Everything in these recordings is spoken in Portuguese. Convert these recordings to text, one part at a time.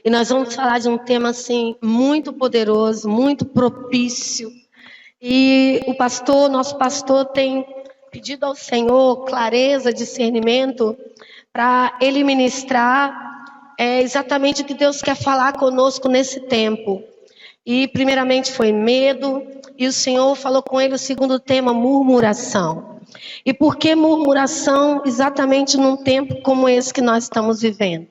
E nós vamos falar de um tema assim muito poderoso, muito propício. E nosso pastor tem pedido ao Senhor clareza, discernimento para ele ministrar exatamente o que Deus quer falar conosco nesse tempo. E primeiramente foi medo, e o Senhor falou com ele o segundo tema, murmuração. E por que murmuração exatamente num tempo como esse que nós estamos vivendo?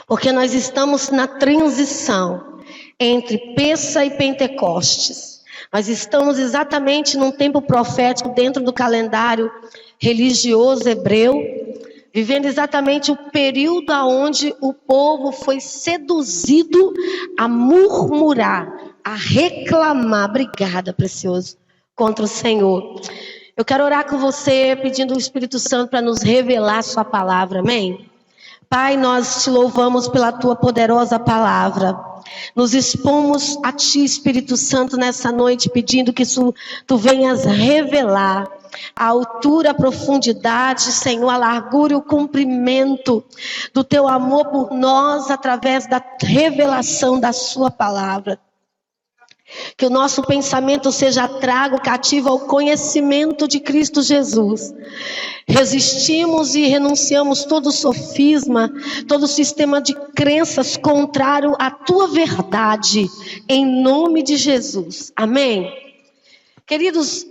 Porque nós estamos na transição entre Pêssah e Pentecostes. Nós estamos exatamente num tempo profético dentro do calendário religioso hebreu, vivendo exatamente o período onde o povo foi seduzido a murmurar, a reclamar, obrigada, precioso, contra o Senhor. Eu quero orar com você, pedindo o Espírito Santo para nos revelar a sua palavra, amém? Pai, nós te louvamos pela tua poderosa palavra. Nos expomos a ti, Espírito Santo, nessa noite, pedindo que tu venhas revelar a altura, a profundidade, Senhor, a largura e o comprimento do teu amor por nós através da revelação da sua palavra. Que o nosso pensamento seja trago cativo ao conhecimento de Cristo Jesus. Resistimos e renunciamos todo sofisma, todo sistema de crenças contrário à tua verdade, em nome de Jesus. Amém? Queridos,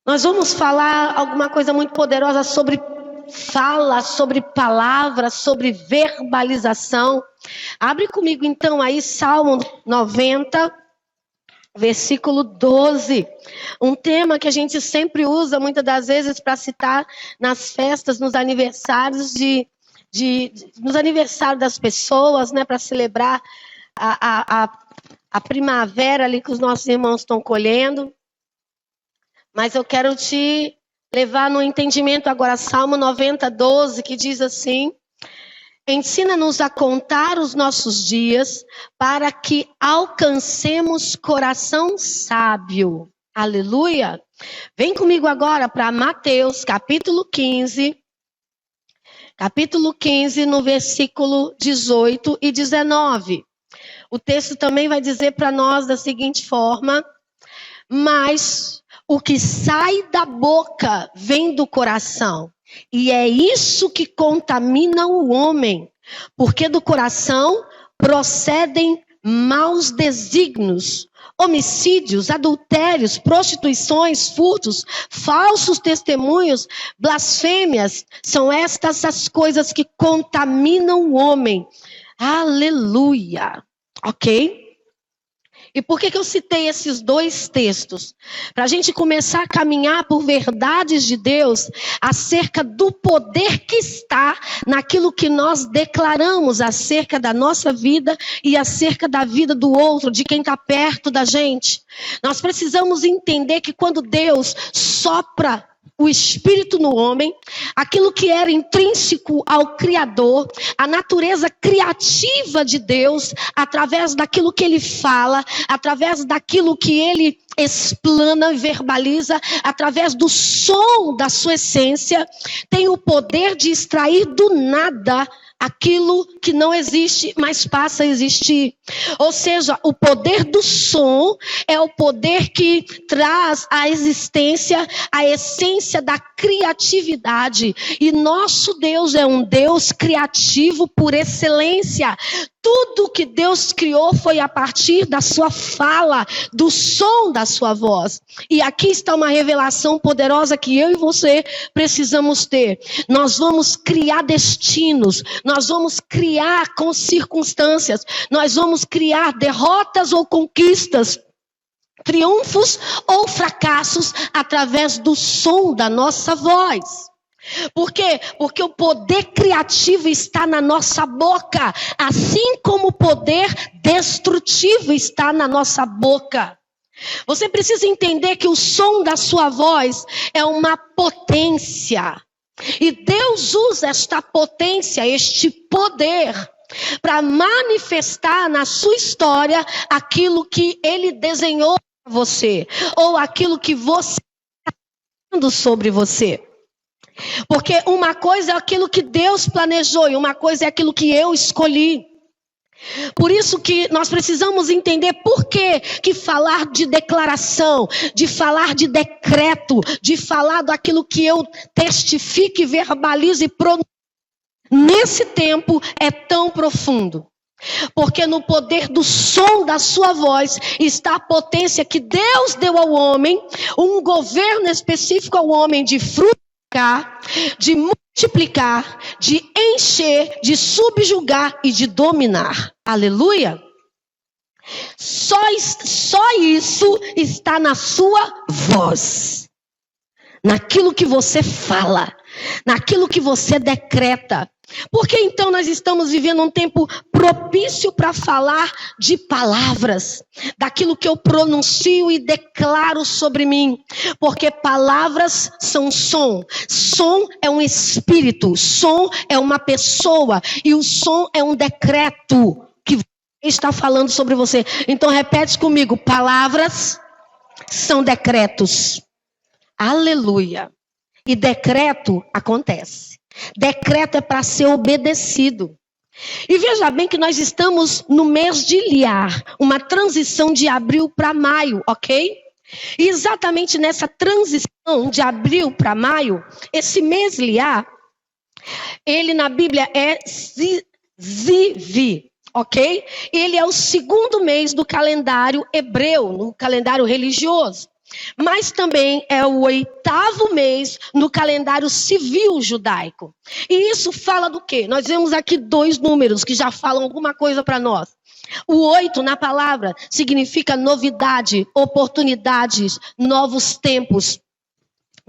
nós vamos falar alguma coisa muito poderosa sobre fala, sobre palavra, sobre verbalização. Abre comigo então aí Salmo 90. Versículo 12, um tema que a gente sempre usa muitas das vezes para citar nas festas, nos aniversários nos aniversários das pessoas, né, para celebrar a primavera ali que os nossos irmãos estão colhendo. Mas eu quero te levar no entendimento agora, Salmo 90, 12, que diz assim: ensina-nos a contar os nossos dias para que alcancemos coração sábio. Aleluia! Vem comigo agora para Mateus, capítulo 15. Capítulo 15, no versículo 18 e 19. O texto também vai dizer para nós da seguinte forma: mas o que sai da boca vem do coração. E é isso que contamina o homem, porque do coração procedem maus desígnios, homicídios, adultérios, prostituições, furtos, falsos testemunhos, blasfêmias. São estas as coisas que contaminam o homem. Aleluia. Ok? E por que eu citei esses dois textos? Para a gente começar a caminhar por verdades de Deus acerca do poder que está naquilo que nós declaramos acerca da nossa vida e acerca da vida do outro, de quem está perto da gente. Nós precisamos entender que quando Deus sopra o Espírito no homem, aquilo que era intrínseco ao Criador, a natureza criativa de Deus, através daquilo que Ele fala, através daquilo que Ele explana e verbaliza, através do som da sua essência, tem o poder de extrair do nada aquilo que não existe, mas passa a existir. Ou seja, o poder do som é o poder que traz à existência a essência da criatividade. E nosso Deus é um Deus criativo por excelência. Tudo que Deus criou foi a partir da sua fala, do som da sua voz. E aqui está uma revelação poderosa que eu e você precisamos ter. Nós vamos criar destinos, nós vamos criar com circunstâncias, nós vamos criar derrotas ou conquistas, triunfos ou fracassos através do som da nossa voz. Por quê? Porque o poder criativo está na nossa boca, assim como o poder destrutivo está na nossa boca. Você precisa entender que o som da sua voz é uma potência. E Deus usa esta potência, este poder, para manifestar na sua história aquilo que Ele desenhou para você, ou aquilo que você está fazendo sobre você. Porque uma coisa é aquilo que Deus planejou e uma coisa é aquilo que eu escolhi. Por isso que nós precisamos entender por que falar de declaração, de falar de decreto, de falar daquilo que eu testifico e verbalizo e pronuncio nesse tempo é tão profundo. Porque no poder do som da sua voz está a potência que Deus deu ao homem, um governo específico ao homem de frutificar, de multiplicar, de encher, de subjugar e de dominar. Aleluia! Só isso está na sua voz. Naquilo que você fala, naquilo que você decreta. Porque então nós estamos vivendo um tempo propício para falar de palavras, daquilo que eu pronuncio e declaro sobre mim. Porque palavras são som. Som é um espírito, som é uma pessoa e o som é um decreto que está falando sobre você. Então repete comigo, palavras são decretos. Aleluia. E decreto acontece. Decreto é para ser obedecido. E veja bem que nós estamos no mês de Liar, uma transição de abril para maio, ok? E exatamente nessa transição de abril para maio, esse mês Liar, ele na Bíblia é Zivi, ok? Ele é o segundo mês do calendário hebreu, no calendário religioso. Mas também é o 8º mês no calendário civil judaico. E isso fala do quê? Nós vemos aqui 2 números que já falam alguma coisa para nós. O 8 na palavra significa novidade, oportunidades, novos tempos,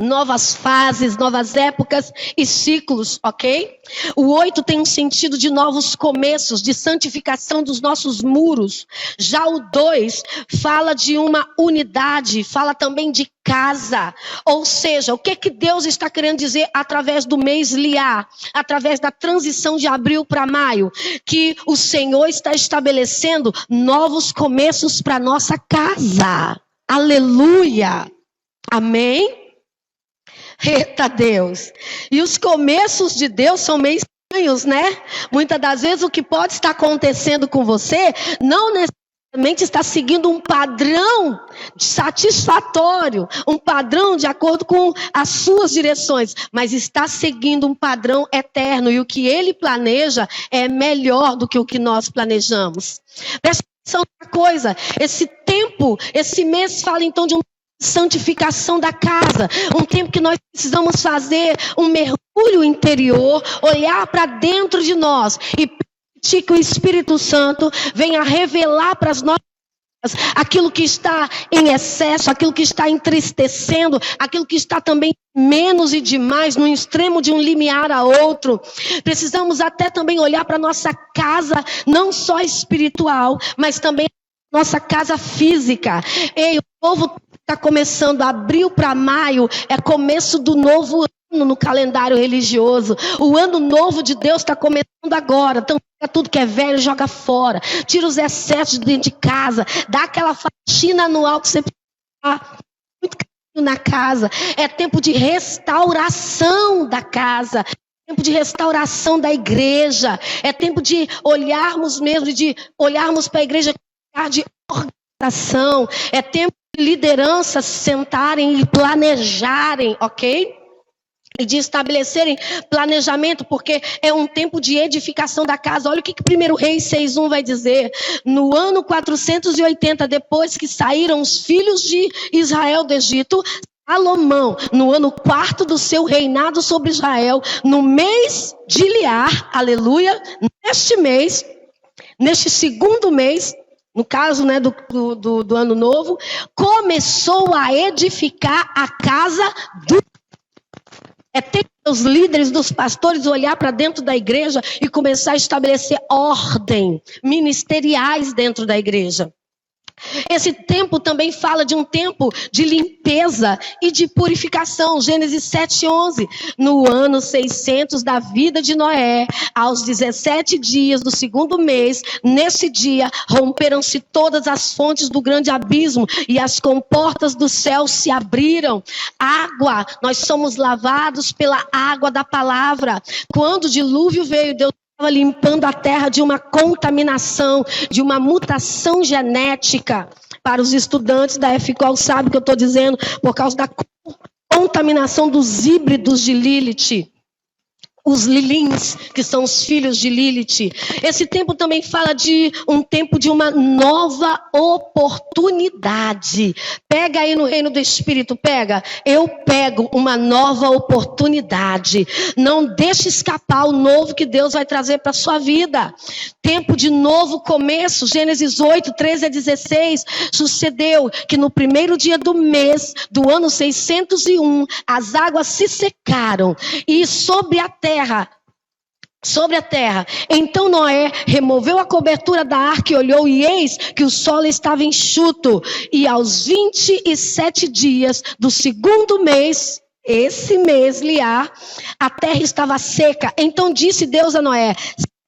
novas fases, novas épocas e ciclos, ok? O 8 tem um sentido de novos começos, de santificação dos nossos muros. Já o 2 fala de uma unidade, fala também de casa. Ou seja, o que Deus está querendo dizer através do mês Liar, através da transição de abril para maio? Que o Senhor está estabelecendo novos começos para nossa casa. Aleluia! Amém? Eita Deus! E os começos de Deus são meio estranhos, né? Muitas das vezes o que pode estar acontecendo com você não necessariamente está seguindo um padrão satisfatório, um padrão de acordo com as suas direções, mas está seguindo um padrão eterno e o que ele planeja é melhor do que o que nós planejamos. Presta atenção numa coisa, esse tempo, esse mês fala então de um santificação da casa, um tempo que nós precisamos fazer um mergulho interior, olhar para dentro de nós e permitir que o Espírito Santo venha revelar para as nossas vidas aquilo que está em excesso, aquilo que está entristecendo, aquilo que está também menos e demais, no extremo de um limiar a outro. Precisamos até também olhar para a nossa casa, não só espiritual, mas também nossa casa física. Ei, o povo está começando, abril para maio, é começo do novo ano no calendário religioso. O ano novo de Deus está começando agora. Então, tudo que é velho, joga fora. Tira os excessos de dentro de casa. Dá aquela faxina anual que você precisa. Muito carinho na casa. É tempo de restauração da casa. É tempo de restauração da igreja. É tempo de olharmos mesmo, de olharmos para a igreja de organização. É tempo lideranças sentarem e planejarem, ok? E de estabelecerem planejamento, porque é um tempo de edificação da casa. Olha o que 1 Reis 6:1 vai dizer. No ano 480, depois que saíram os filhos de Israel do Egito, Salomão, no ano 4º do seu reinado sobre Israel, no mês de Liar, aleluia, neste mês, neste segundo mês, no caso, né, do ano novo, começou a edificar a casa do... É tempo dos líderes, dos pastores olhar para dentro da igreja e começar a estabelecer ordem ministeriais dentro da igreja. Esse tempo também fala de um tempo de limpeza e de purificação. Gênesis 7:11. No ano 600 da vida de Noé, aos 17 dias do segundo mês, nesse dia, romperam-se todas as fontes do grande abismo e as comportas do céu se abriram. Água, nós somos lavados pela água da palavra. Quando o dilúvio veio, Deus estava limpando a terra de uma contaminação, de uma mutação genética. Para os estudantes da FCOL sabem o que eu estou dizendo, por causa da contaminação dos híbridos de Lilith. Os lilins, que são os filhos de Lilith. Esse tempo também fala de um tempo de uma nova oportunidade. Pega aí no reino do Espírito, pega. Eu pego uma nova oportunidade. Não deixe escapar o novo que Deus vai trazer para a sua vida. Tempo de novo começo. Gênesis 8, 13 a 16. Sucedeu que no primeiro dia do mês do ano 601, as águas se secaram e sobre a terra. Então Noé removeu a cobertura da arca e olhou, e eis que o solo estava enxuto. E aos 27 dias do segundo mês, esse mês, Liá, a terra estava seca. Então disse Deus a Noé: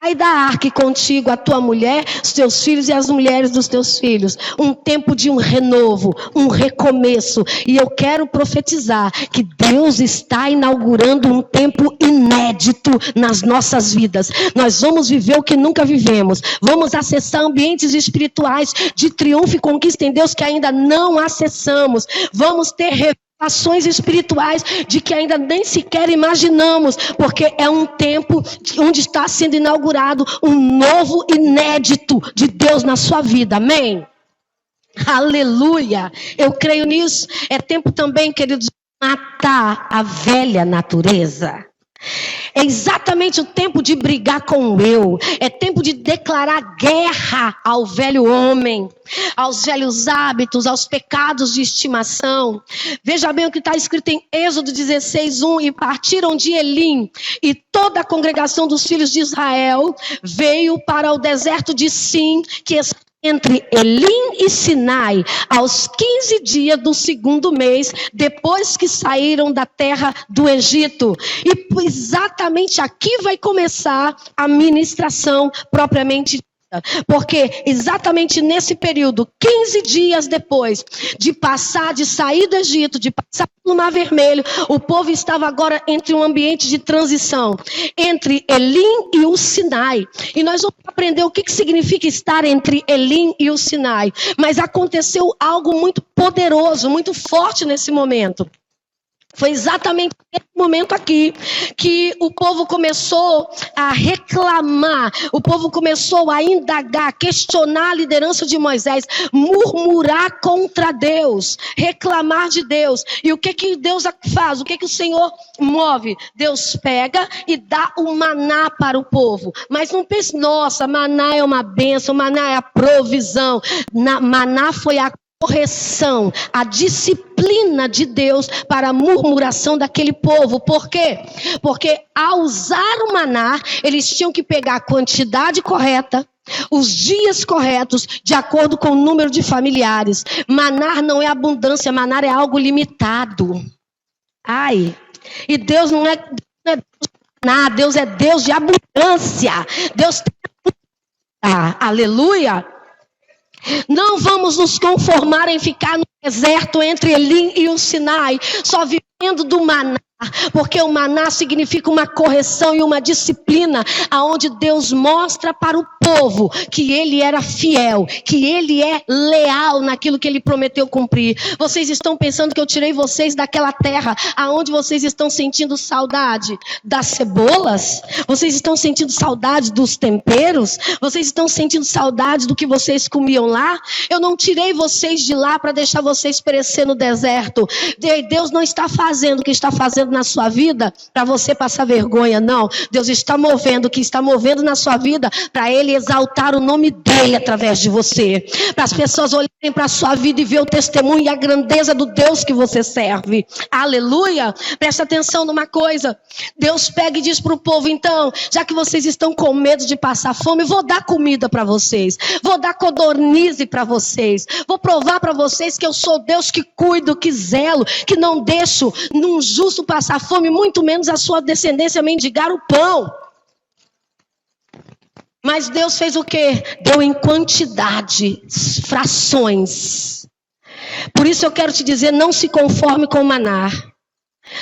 sai da arca e contigo a tua mulher, os teus filhos e as mulheres dos teus filhos. Um tempo de um renovo, um recomeço. E eu quero profetizar que Deus está inaugurando um tempo inédito nas nossas vidas. Nós vamos viver o que nunca vivemos. Vamos acessar ambientes espirituais de triunfo e conquista em Deus que ainda não acessamos. Vamos ter ações espirituais de que ainda nem sequer imaginamos, porque é um tempo onde está sendo inaugurado um novo inédito de Deus na sua vida, amém? Aleluia, eu creio nisso. É tempo também, queridos, de matar a velha natureza. É exatamente o tempo de brigar com o eu. É tempo de declarar guerra ao velho homem, aos velhos hábitos, aos pecados de estimação. Veja bem o que está escrito em Êxodo 16:1. E partiram de Elim, e toda a congregação dos filhos de Israel veio para o deserto de Sim, que está entre Elim e Sinai, aos 15 dias do segundo mês, depois que saíram da terra do Egito. E exatamente aqui vai começar a ministração propriamente dita. Porque exatamente nesse período, 15 dias depois de sair do Egito, de passar pelo Mar Vermelho, o povo estava agora entre um ambiente de transição, entre Elim e o Sinai. E nós vamos aprender o que significa estar entre Elim e o Sinai. Mas aconteceu algo muito poderoso, muito forte nesse momento. Foi exatamente nesse momento aqui que o povo começou a reclamar, o povo começou a indagar, questionar a liderança de Moisés, murmurar contra Deus, reclamar de Deus. E o que Deus faz? O que o Senhor move? Deus pega e dá o maná para o povo. Mas não pense, nossa, maná é uma bênção, maná é a provisão. Maná foi a correção, a disciplina de Deus para a murmuração daquele povo. Por quê? Porque ao usar o maná, eles tinham que pegar a quantidade correta, os dias corretos, de acordo com o número de familiares. Maná não é abundância, maná é algo limitado. Ai, e Deus não é Deus de maná, Deus é Deus de abundância. Deus tem aleluia. Não vamos nos conformar em ficar no deserto entre Elim e o Sinai, só vivendo do maná. Porque o maná significa uma correção e uma disciplina, aonde Deus mostra para o povo que ele era fiel, que ele é leal naquilo que ele prometeu cumprir. Vocês estão pensando que eu tirei vocês daquela terra aonde vocês estão sentindo saudade das cebolas? Vocês estão sentindo saudade dos temperos? Vocês estão sentindo saudade do que vocês comiam lá? Eu não tirei vocês de lá para deixar vocês perecer no deserto. Deus não está fazendo o que está fazendo derramado na sua vida para você passar vergonha, não. Deus está movendo, o que está movendo na sua vida, para Ele exaltar o nome dEle através de você. Para as pessoas olharem para a sua vida e ver o testemunho e a grandeza do Deus que você serve. Aleluia! Presta atenção numa coisa. Deus pega e diz para o povo, então, já que vocês estão com medo de passar fome, vou dar comida para vocês. Vou dar codornize para vocês. Vou provar para vocês que eu sou Deus que cuido, que zelo, que não deixo num justo passar fome, muito menos a sua descendência mendigar o pão. Mas Deus fez o quê? Deu em quantidade, frações. Por isso eu quero te dizer, não se conforme com o maná.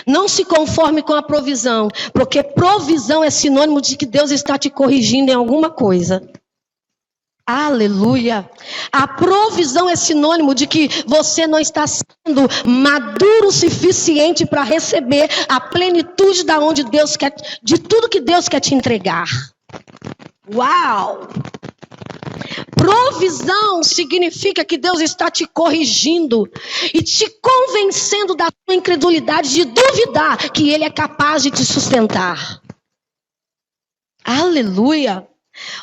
Não se conforme com a provisão, porque provisão é sinônimo de que Deus está te corrigindo em alguma coisa. Aleluia. A provisão é sinônimo de que você não está sendo maduro o suficiente para receber a plenitude de tudo que Deus quer te entregar. Uau! Provisão significa que Deus está te corrigindo e te convencendo da sua incredulidade, de duvidar que Ele é capaz de te sustentar. Aleluia!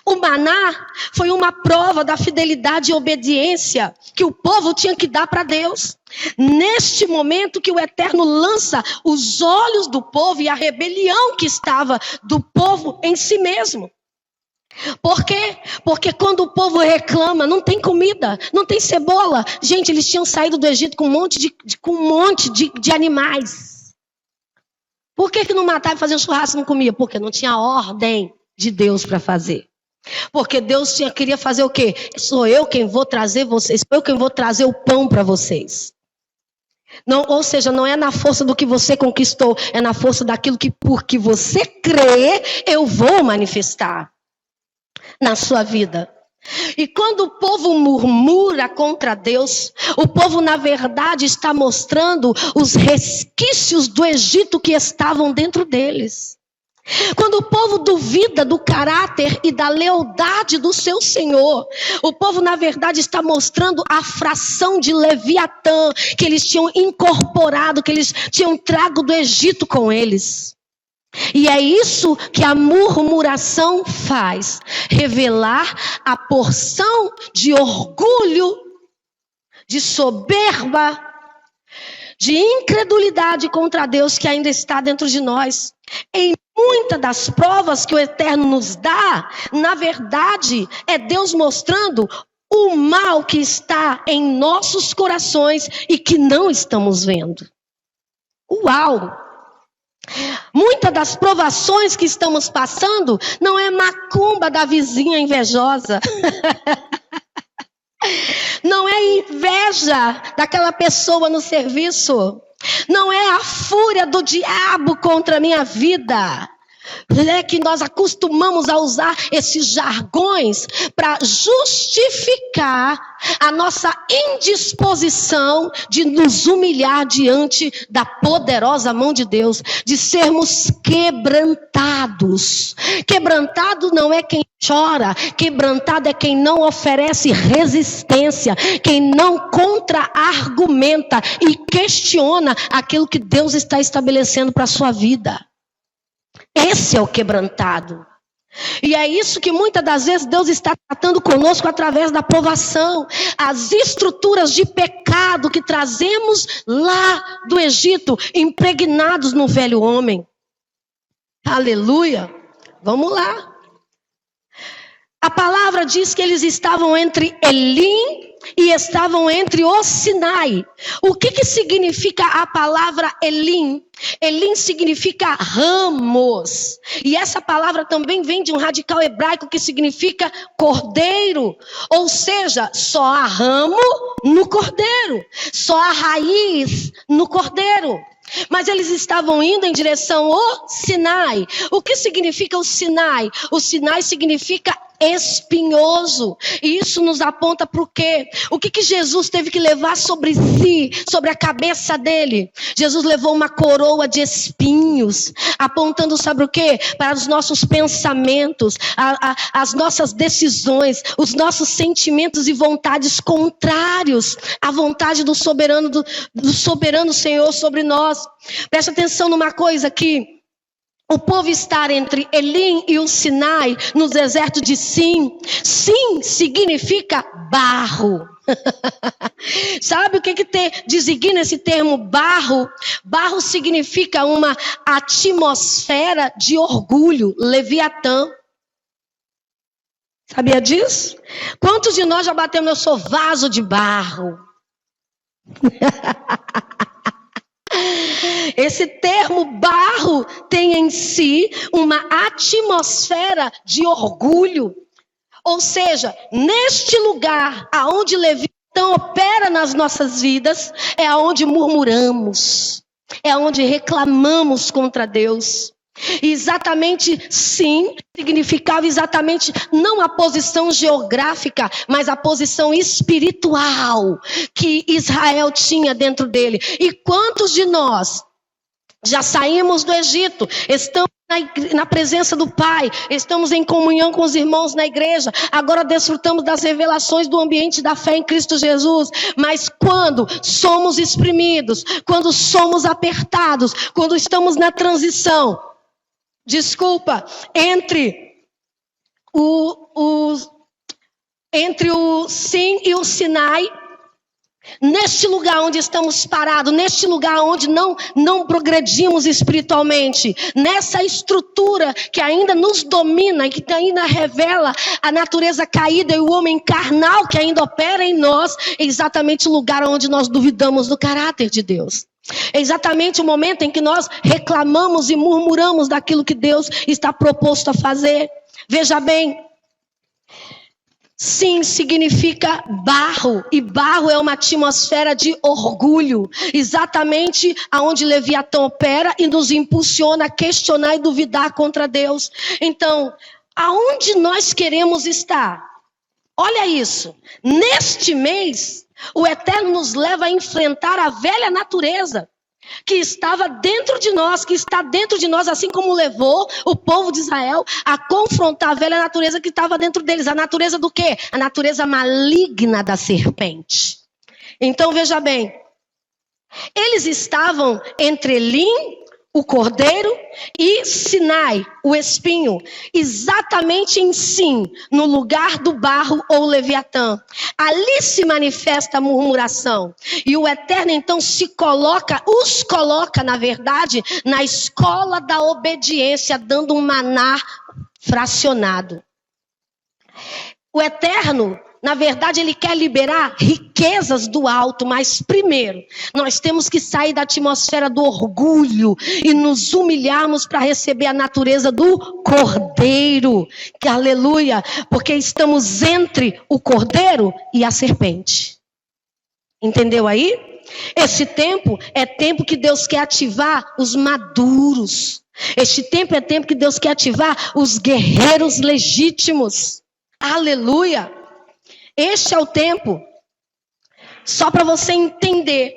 O maná foi uma prova da fidelidade e obediência que o povo tinha que dar para Deus. Neste momento que o Eterno lança os olhos do povo e a rebelião que estava do povo em si mesmo. Por quê? Porque quando o povo reclama, não tem comida, não tem cebola. Gente, eles tinham saído do Egito com um monte de animais. Por que não matava e fazia um churrasco e não comia? Porque não tinha ordem de Deus para fazer. Porque Deus queria fazer o quê? Sou eu quem vou trazer vocês, sou eu quem vou trazer o pão para vocês. Não, ou seja, não é na força do que você conquistou, é na força daquilo que porque você crê, eu vou manifestar na sua vida. E quando o povo murmura contra Deus, o povo na verdade está mostrando os resquícios do Egito que estavam dentro deles. Quando o povo duvida do caráter e da lealdade do seu Senhor, o povo na verdade está mostrando a fração de Leviatã que eles tinham incorporado, que eles tinham trago do Egito com eles. E é isso que a murmuração faz, revelar a porção de orgulho, de soberba, de incredulidade contra Deus que ainda está dentro de nós. Em muitas das provas que o Eterno nos dá, na verdade, é Deus mostrando o mal que está em nossos corações e que não estamos vendo. Uau! Muitas das provações que estamos passando não é macumba da vizinha invejosa. Não é inveja daquela pessoa no serviço. Não é a fúria do diabo contra a minha vida. É que nós acostumamos a usar esses jargões para justificar a nossa indisposição de nos humilhar diante da poderosa mão de Deus, de sermos quebrantados. Quebrantado não é quem chora, quebrantado é quem não oferece resistência, quem não contra-argumenta e questiona aquilo que Deus está estabelecendo para a sua vida. Esse é o quebrantado. E é isso que muitas das vezes Deus está tratando conosco através da provação. As estruturas de pecado que trazemos lá do Egito, impregnados no velho homem. Aleluia. Vamos lá. A palavra diz que eles estavam entre Elim e estavam entre o Sinai. O que significa a palavra Elim? Elim significa ramos. E essa palavra também vem de um radical hebraico que significa cordeiro. Ou seja, só há ramo no cordeiro. Só há raiz no cordeiro. Mas eles estavam indo em direção ao Sinai. O que significa o Sinai? O Sinai significa espinhoso. E isso nos aponta para o quê? O que Jesus teve que levar sobre si, sobre a cabeça dele? Jesus levou uma coroa de espinhos, apontando sobre o quê? Para os nossos pensamentos, as nossas decisões, os nossos sentimentos e vontades contrários à vontade do soberano Senhor sobre nós. Presta atenção numa coisa aqui. O povo estar entre Elim e o Sinai, no deserto de Sim. Sim significa barro. Sabe o que designa esse termo barro? Barro significa uma atmosfera de orgulho, Leviatã. Sabia disso? Quantos de nós já batemos, eu sou vaso de barro? Esse termo barro tem em si uma atmosfera de orgulho. Ou seja, neste lugar aonde Leviatã opera nas nossas vidas, é aonde murmuramos, é aonde reclamamos contra Deus. E exatamente sim, significava exatamente não a posição geográfica, mas a posição espiritual que Israel tinha dentro dele. E quantos de nós já saímos do Egito, estamos na presença do Pai, estamos em comunhão com os irmãos na igreja, agora desfrutamos das revelações do ambiente da fé em Cristo Jesus, mas quando somos exprimidos, quando somos apertados, quando estamos na transição, entre o Sim e o Sinai, neste lugar onde estamos parados, neste lugar onde não progredimos espiritualmente, nessa estrutura que ainda nos domina e que ainda revela a natureza caída e o homem carnal que ainda opera em nós, é exatamente o lugar onde nós duvidamos do caráter de Deus. É exatamente o momento em que nós reclamamos e murmuramos daquilo que Deus está proposto a fazer. Veja bem, sim significa barro, e barro é uma atmosfera de orgulho, exatamente aonde Leviatã opera e nos impulsiona a questionar e duvidar contra Deus. Então, aonde nós queremos estar? Olha isso, neste mês, o Eterno nos leva a enfrentar a velha natureza que estava dentro de nós, que está dentro de nós, assim como levou o povo de Israel a confrontar a velha natureza que estava dentro deles. A natureza do quê? A natureza maligna da serpente. Então veja bem, eles estavam entre Elim, o cordeiro, e Sinai, o espinho, exatamente em Sim, no lugar do barro ou Leviatã. Ali se manifesta a murmuração. E o Eterno então os coloca, na verdade, na escola da obediência, dando um maná fracionado. O Eterno, na verdade, ele quer liberar riquezas do alto, mas primeiro, nós temos que sair da atmosfera do orgulho e nos humilharmos para receber a natureza do cordeiro. Que aleluia, porque estamos entre o cordeiro e a serpente. Entendeu aí? Esse tempo é tempo que Deus quer ativar os maduros. Este tempo é tempo que Deus quer ativar os guerreiros legítimos. Aleluia. Este é o tempo, só para você entender,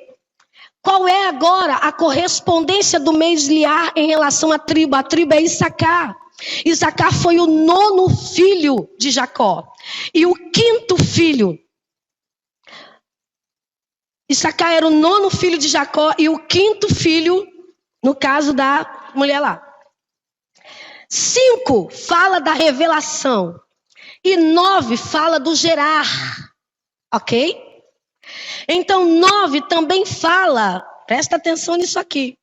qual é agora a correspondência do mês Liar em relação à tribo. A tribo é Issacar. Issacar foi o 9º filho de Jacó, e o 5º filho. Issacar era o 9º filho de Jacó, e o 5º filho, no caso da mulher lá. 5 fala da revelação. E 9 fala do gerar, ok? Então 9 também fala, presta atenção nisso aqui.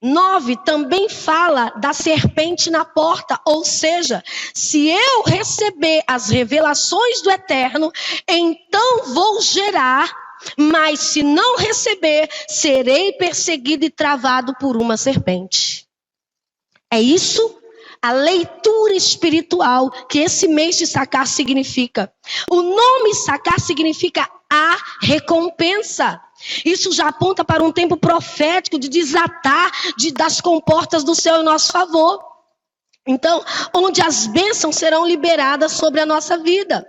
9 também fala da serpente na porta, ou seja, se eu receber as revelações do Eterno, então vou gerar, mas se não receber, serei perseguido e travado por uma serpente. É isso? A leitura espiritual que esse mês de Issacar significa. O nome Issacar significa a recompensa. Isso já aponta para um tempo profético de desatar das comportas do céu em nosso favor. Então, onde as bênçãos serão liberadas sobre a nossa vida.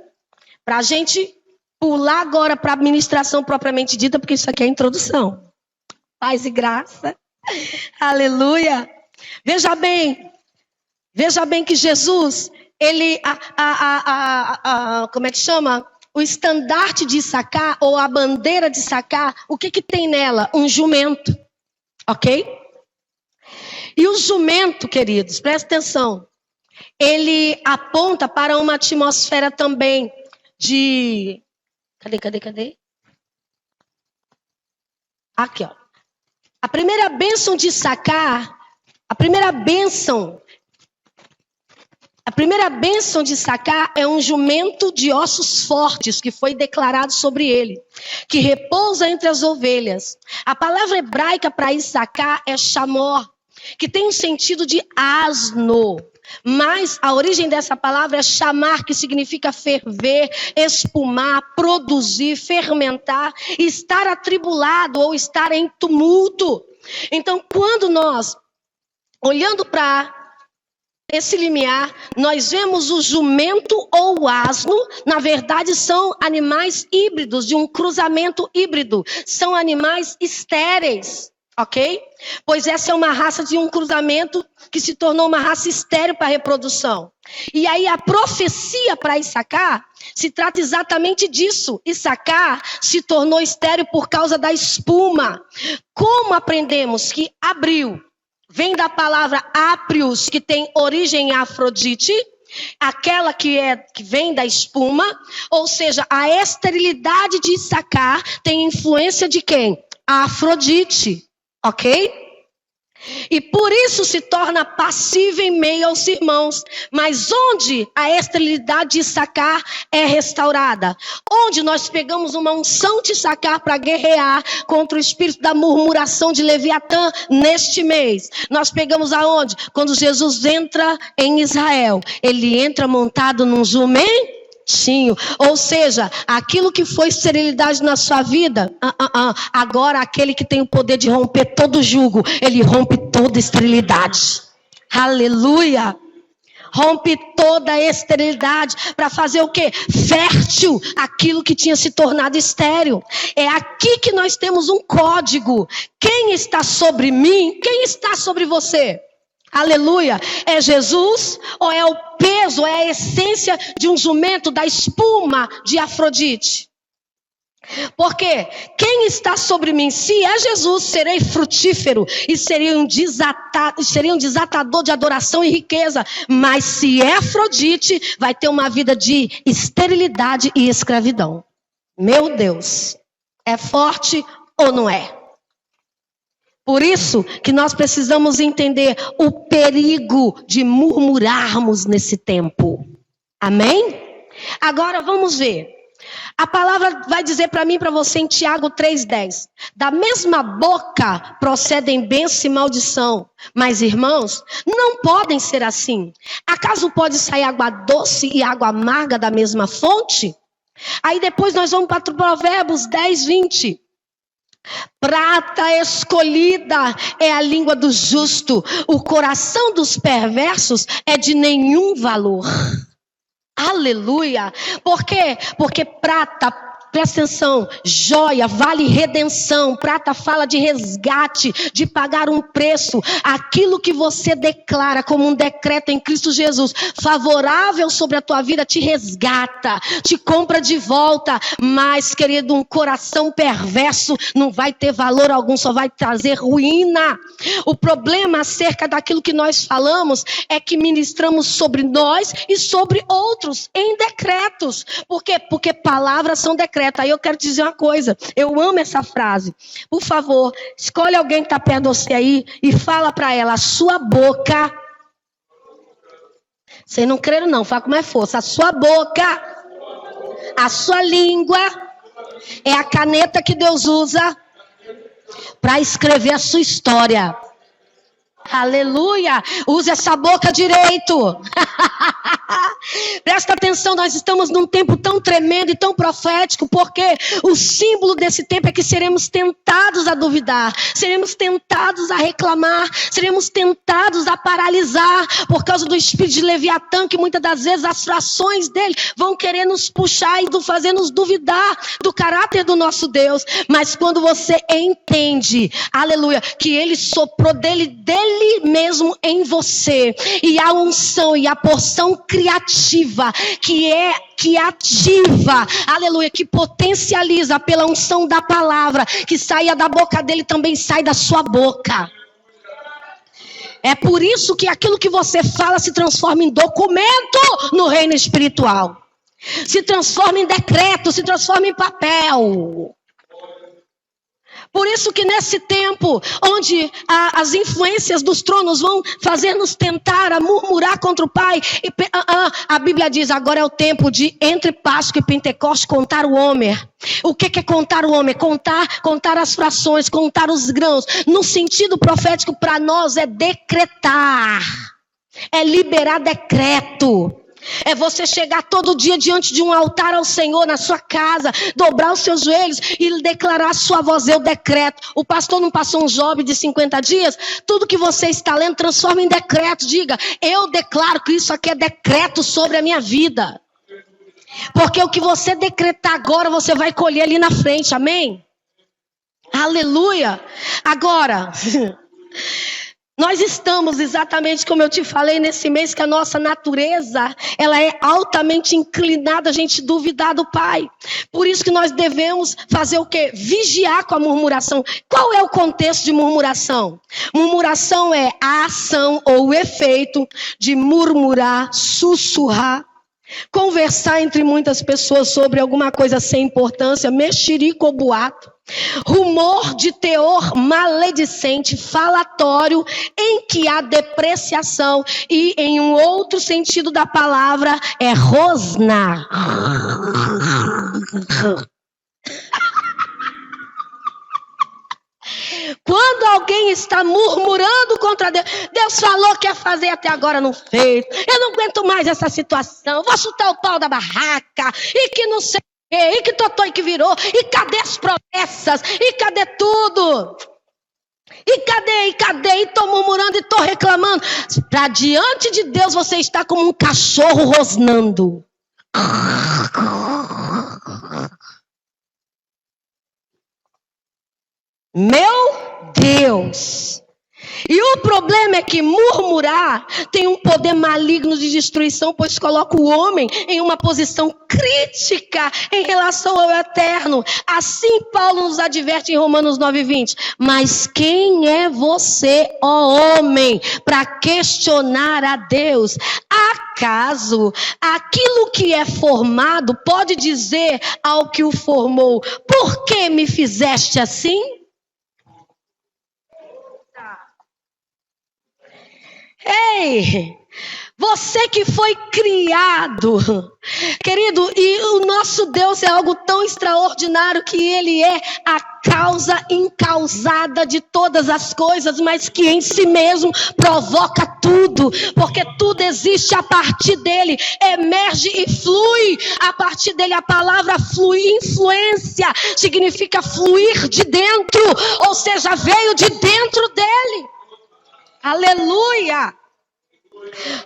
Para a gente pular agora para a ministração propriamente dita, porque isso aqui é a introdução. Paz e graça. Aleluia. Veja bem que Jesus, ele, como é que chama? O estandarte de Issacar, ou a bandeira de Issacar, o que tem nela? Um jumento, ok? E o jumento, queridos, presta atenção, ele aponta para uma atmosfera também de... Cadê? Aqui, ó. A primeira bênção de Issacar, a primeira bênção de Issacar é um jumento de ossos fortes que foi declarado sobre ele, que repousa entre as ovelhas. A palavra hebraica para Issacar é chamor, que tem um sentido de asno. Mas a origem dessa palavra é chamar, que significa ferver, espumar, produzir, fermentar, estar atribulado ou estar em tumulto. Então, quando nós, olhando para esse limiar, nós vemos o jumento ou o asno, na verdade são animais híbridos, de um cruzamento híbrido, são animais estéreis. Ok? Pois essa é uma raça de um cruzamento que se tornou uma raça estéril para a reprodução. E aí a profecia para Issacar se trata exatamente disso. Issacar se tornou estéril por causa da espuma. Como aprendemos que abril vem da palavra aprius, que tem origem em Afrodite, aquela que vem da espuma, ou seja, a esterilidade de Issacar tem influência de quem? A Afrodite. Ok? E por isso se torna passiva em meio aos irmãos. Mas onde a esterilidade de Issacar é restaurada? Onde nós pegamos uma unção de Issacar para guerrear contra o espírito da murmuração de Leviatã neste mês. Nós pegamos aonde? Quando Jesus entra em Israel. Ele entra montado num jumento. Ou seja, aquilo que foi esterilidade na sua vida, agora aquele que tem o poder de romper todo jugo, ele rompe toda esterilidade. Aleluia! Rompe toda a esterilidade para fazer o quê? Fértil aquilo que tinha se tornado estéril. É aqui que nós temos um código. Quem está sobre mim? Quem está sobre você? Aleluia. É Jesus ou é o peso, é a essência de um jumento, da espuma de Afrodite? Porque quem está sobre mim? Se é Jesus, serei frutífero e seria um desatador de adoração e riqueza. Mas se é Afrodite, vai ter uma vida de esterilidade e escravidão. Meu Deus, é forte ou não é? Por isso que nós precisamos entender o perigo de murmurarmos nesse tempo. Amém? Agora vamos ver. A palavra vai dizer para mim e para você em Tiago 3,10. Da mesma boca procedem bênção e maldição. Mas irmãos, não podem ser assim. Acaso pode sair água doce e água amarga da mesma fonte? Aí depois nós vamos para Provérbios 10:20. Prata escolhida é a língua do justo, o coração dos perversos é de nenhum valor. Aleluia! Por quê? Porque prata, presta atenção, joia, vale redenção. Prata fala de resgate, de pagar um preço. Aquilo que você declara como um decreto em Cristo Jesus, favorável sobre a tua vida, te resgata, te compra de volta. Mas, querido, um coração perverso não vai ter valor algum, só vai trazer ruína. O problema acerca daquilo que nós falamos é que ministramos sobre nós e sobre outros em decretos. Por quê? Porque palavras são decretos. Aí eu quero te dizer uma coisa, eu amo essa frase. Por favor, escolhe alguém que está perto de você aí e fala para ela, a sua boca, vocês não creram não, fala com mais força, a sua boca, a sua língua é a caneta que Deus usa para escrever a sua história. Aleluia! Use essa boca direito. Presta atenção, nós estamos num tempo tão tremendo e tão profético, porque o símbolo desse tempo é que seremos tentados a duvidar, seremos tentados a reclamar, seremos tentados a paralisar por causa do espírito de Leviatã, que muitas das vezes as frações dele vão querer nos puxar e fazer nos duvidar do caráter do nosso Deus. Mas quando você entende, aleluia, que ele soprou dele mesmo em você, e a unção e a porção criativa que ativa, aleluia, que potencializa pela unção da palavra, que saia da boca dele também sai da sua boca. É por isso que aquilo que você fala se transforma em documento no reino espiritual. Se transforma em decreto, se transforma em papel. Por isso que nesse tempo, onde as influências dos tronos vão fazer-nos tentar a murmurar contra o Pai, a Bíblia diz, agora é o tempo de, entre Páscoa e Pentecostes, contar o homer. O que é contar o homer? Contar as frações, contar os grãos. No sentido profético, para nós, é decretar. É liberar decreto. É você chegar todo dia diante de um altar ao Senhor na sua casa, dobrar os seus joelhos e declarar a sua voz, eu decreto. O pastor não passou um Job de 50 dias? Tudo que você está lendo transforma em decreto. Diga, eu declaro que isso aqui é decreto sobre a minha vida. Porque o que você decretar agora, você vai colher ali na frente, amém? Aleluia! Agora... Nós estamos exatamente como eu te falei nesse mês, que a nossa natureza, ela é altamente inclinada a gente duvidar do Pai. Por isso que nós devemos fazer o quê? Vigiar com a murmuração. Qual é o contexto de murmuração? Murmuração é a ação ou o efeito de murmurar, sussurrar, conversar entre muitas pessoas sobre alguma coisa sem importância, mexerico ou boato. Rumor de teor maledicente, falatório, em que há depreciação, e em um outro sentido da palavra é rosnar. Quando alguém está murmurando contra Deus, Deus falou que ia fazer, até agora não fez, eu não aguento mais essa situação, vou chutar o pau da barraca, e que não sei. E que totó e que virou, e cadê as promessas, e cadê tudo? E cadê, e tô murmurando e tô reclamando. Para diante de Deus você está como um cachorro rosnando. Meu Deus! E o problema é que murmurar tem um poder maligno de destruição, pois coloca o homem em uma posição crítica em relação ao eterno. Assim Paulo nos adverte em Romanos 9:20. Mas quem é você, ó homem, para questionar a Deus? Acaso aquilo que é formado pode dizer ao que o formou, por que me fizeste assim? Ei, você que foi criado, querido, e o nosso Deus é algo tão extraordinário que Ele é a causa incausada de todas as coisas, mas que em si mesmo provoca tudo, porque tudo existe a partir dele, emerge e flui a partir dele. A palavra flui, influência, significa fluir de dentro, ou seja, veio de dentro dele. Aleluia!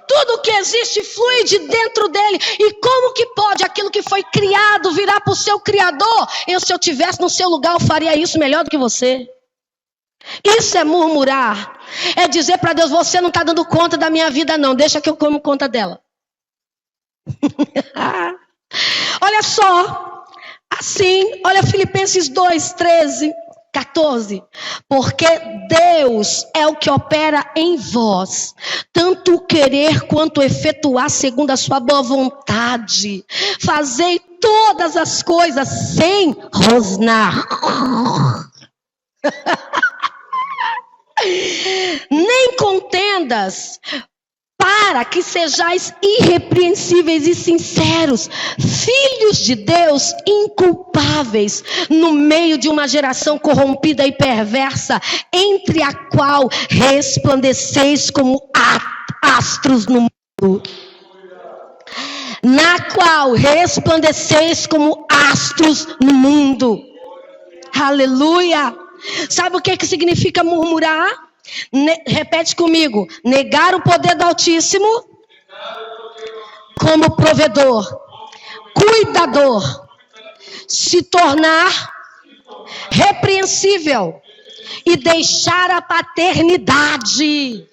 Tudo que existe flui de dentro dele. E como que pode aquilo que foi criado virar para o seu Criador? Se eu estivesse no seu lugar, eu faria isso melhor do que você. Isso é murmurar. É dizer para Deus, você não está dando conta da minha vida não, deixa que eu como conta dela. Olha só, assim, olha Filipenses 2:13. 14, porque Deus é o que opera em vós, tanto o querer quanto o efetuar segundo a sua boa vontade. Fazei todas as coisas sem rosnar, nem contendas, para que sejais irrepreensíveis e sinceros, filhos de Deus inculpáveis, no meio de uma geração corrompida e perversa, entre a qual resplandeceis como astros no mundo. Na qual resplandeceis como astros no mundo. Aleluia! Sabe o que significa murmurar? Repete comigo. Negar o poder do Altíssimo como provedor, cuidador, se tornar repreensível e deixar a paternidade.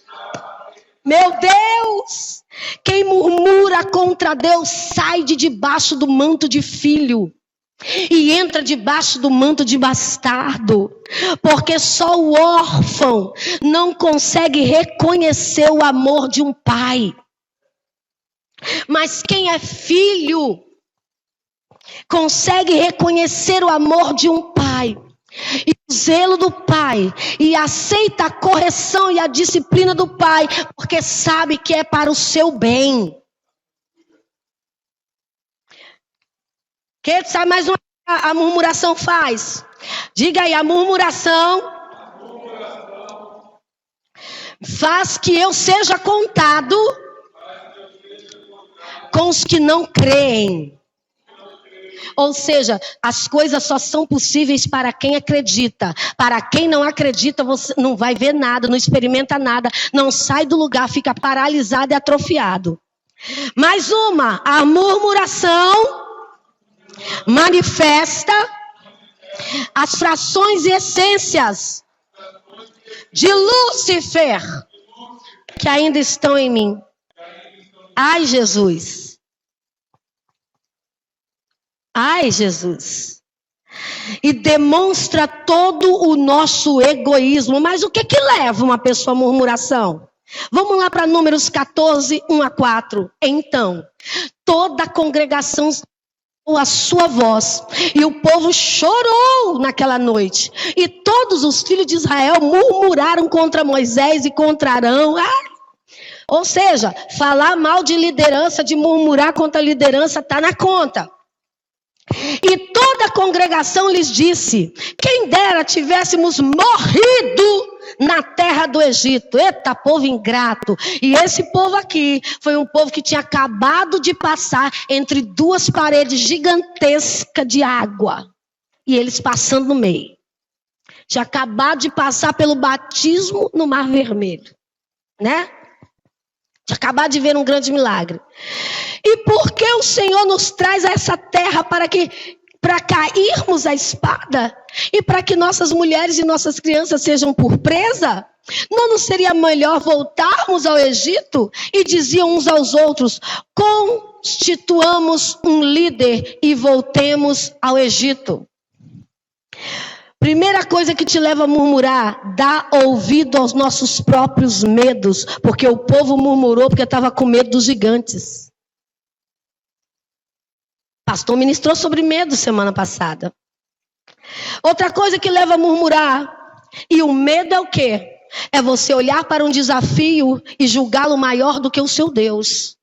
Meu Deus! Quem murmura contra Deus sai de debaixo do manto de filho e entra debaixo do manto de bastardo, porque só o órfão não consegue reconhecer o amor de um pai. Mas quem é filho consegue reconhecer o amor de um pai e o zelo do pai, e aceita a correção e a disciplina do pai, porque sabe que é para o seu bem. Que sabe mais uma a murmuração faz? Diga aí, a murmuração faz que eu seja contado com os que não creem. Ou seja, as coisas só são possíveis para quem acredita. Para quem não acredita, você não vai ver nada, não experimenta nada, não sai do lugar, fica paralisado e atrofiado. Mais uma, a murmuração manifesta as frações e essências de Lúcifer que ainda estão em mim. Ai, Jesus. Ai, Jesus. E demonstra todo o nosso egoísmo. Mas o que leva uma pessoa à murmuração? Vamos lá para Números 14, 1-4. Então, toda a congregação ouviu a sua voz, e o povo chorou naquela noite. E todos os filhos de Israel murmuraram contra Moisés e contra Arão. Ou seja, falar mal de liderança, de murmurar contra a liderança, está na conta. E toda a congregação lhes disse: quem dera tivéssemos morrido na terra do Egito. Eita, povo ingrato. E esse povo aqui foi um povo que tinha acabado de passar entre duas paredes gigantescas de água. E eles passando no meio. Tinha acabado de passar pelo batismo no Mar Vermelho. Né? Tinha acabado de ver um grande milagre. E por que o Senhor nos traz a essa terra para cairmos a espada? E para que nossas mulheres e nossas crianças sejam por presa? Não nos seria melhor voltarmos ao Egito? E diziam uns aos outros: constituamos um líder e voltemos ao Egito. Primeira coisa que te leva a murmurar: dá ouvido aos nossos próprios medos. Porque o povo murmurou porque estava com medo dos gigantes. O pastor ministrou sobre medo semana passada. Outra coisa que leva a murmurar, e o medo é o quê? É você olhar para um desafio e julgá-lo maior do que o seu Deus.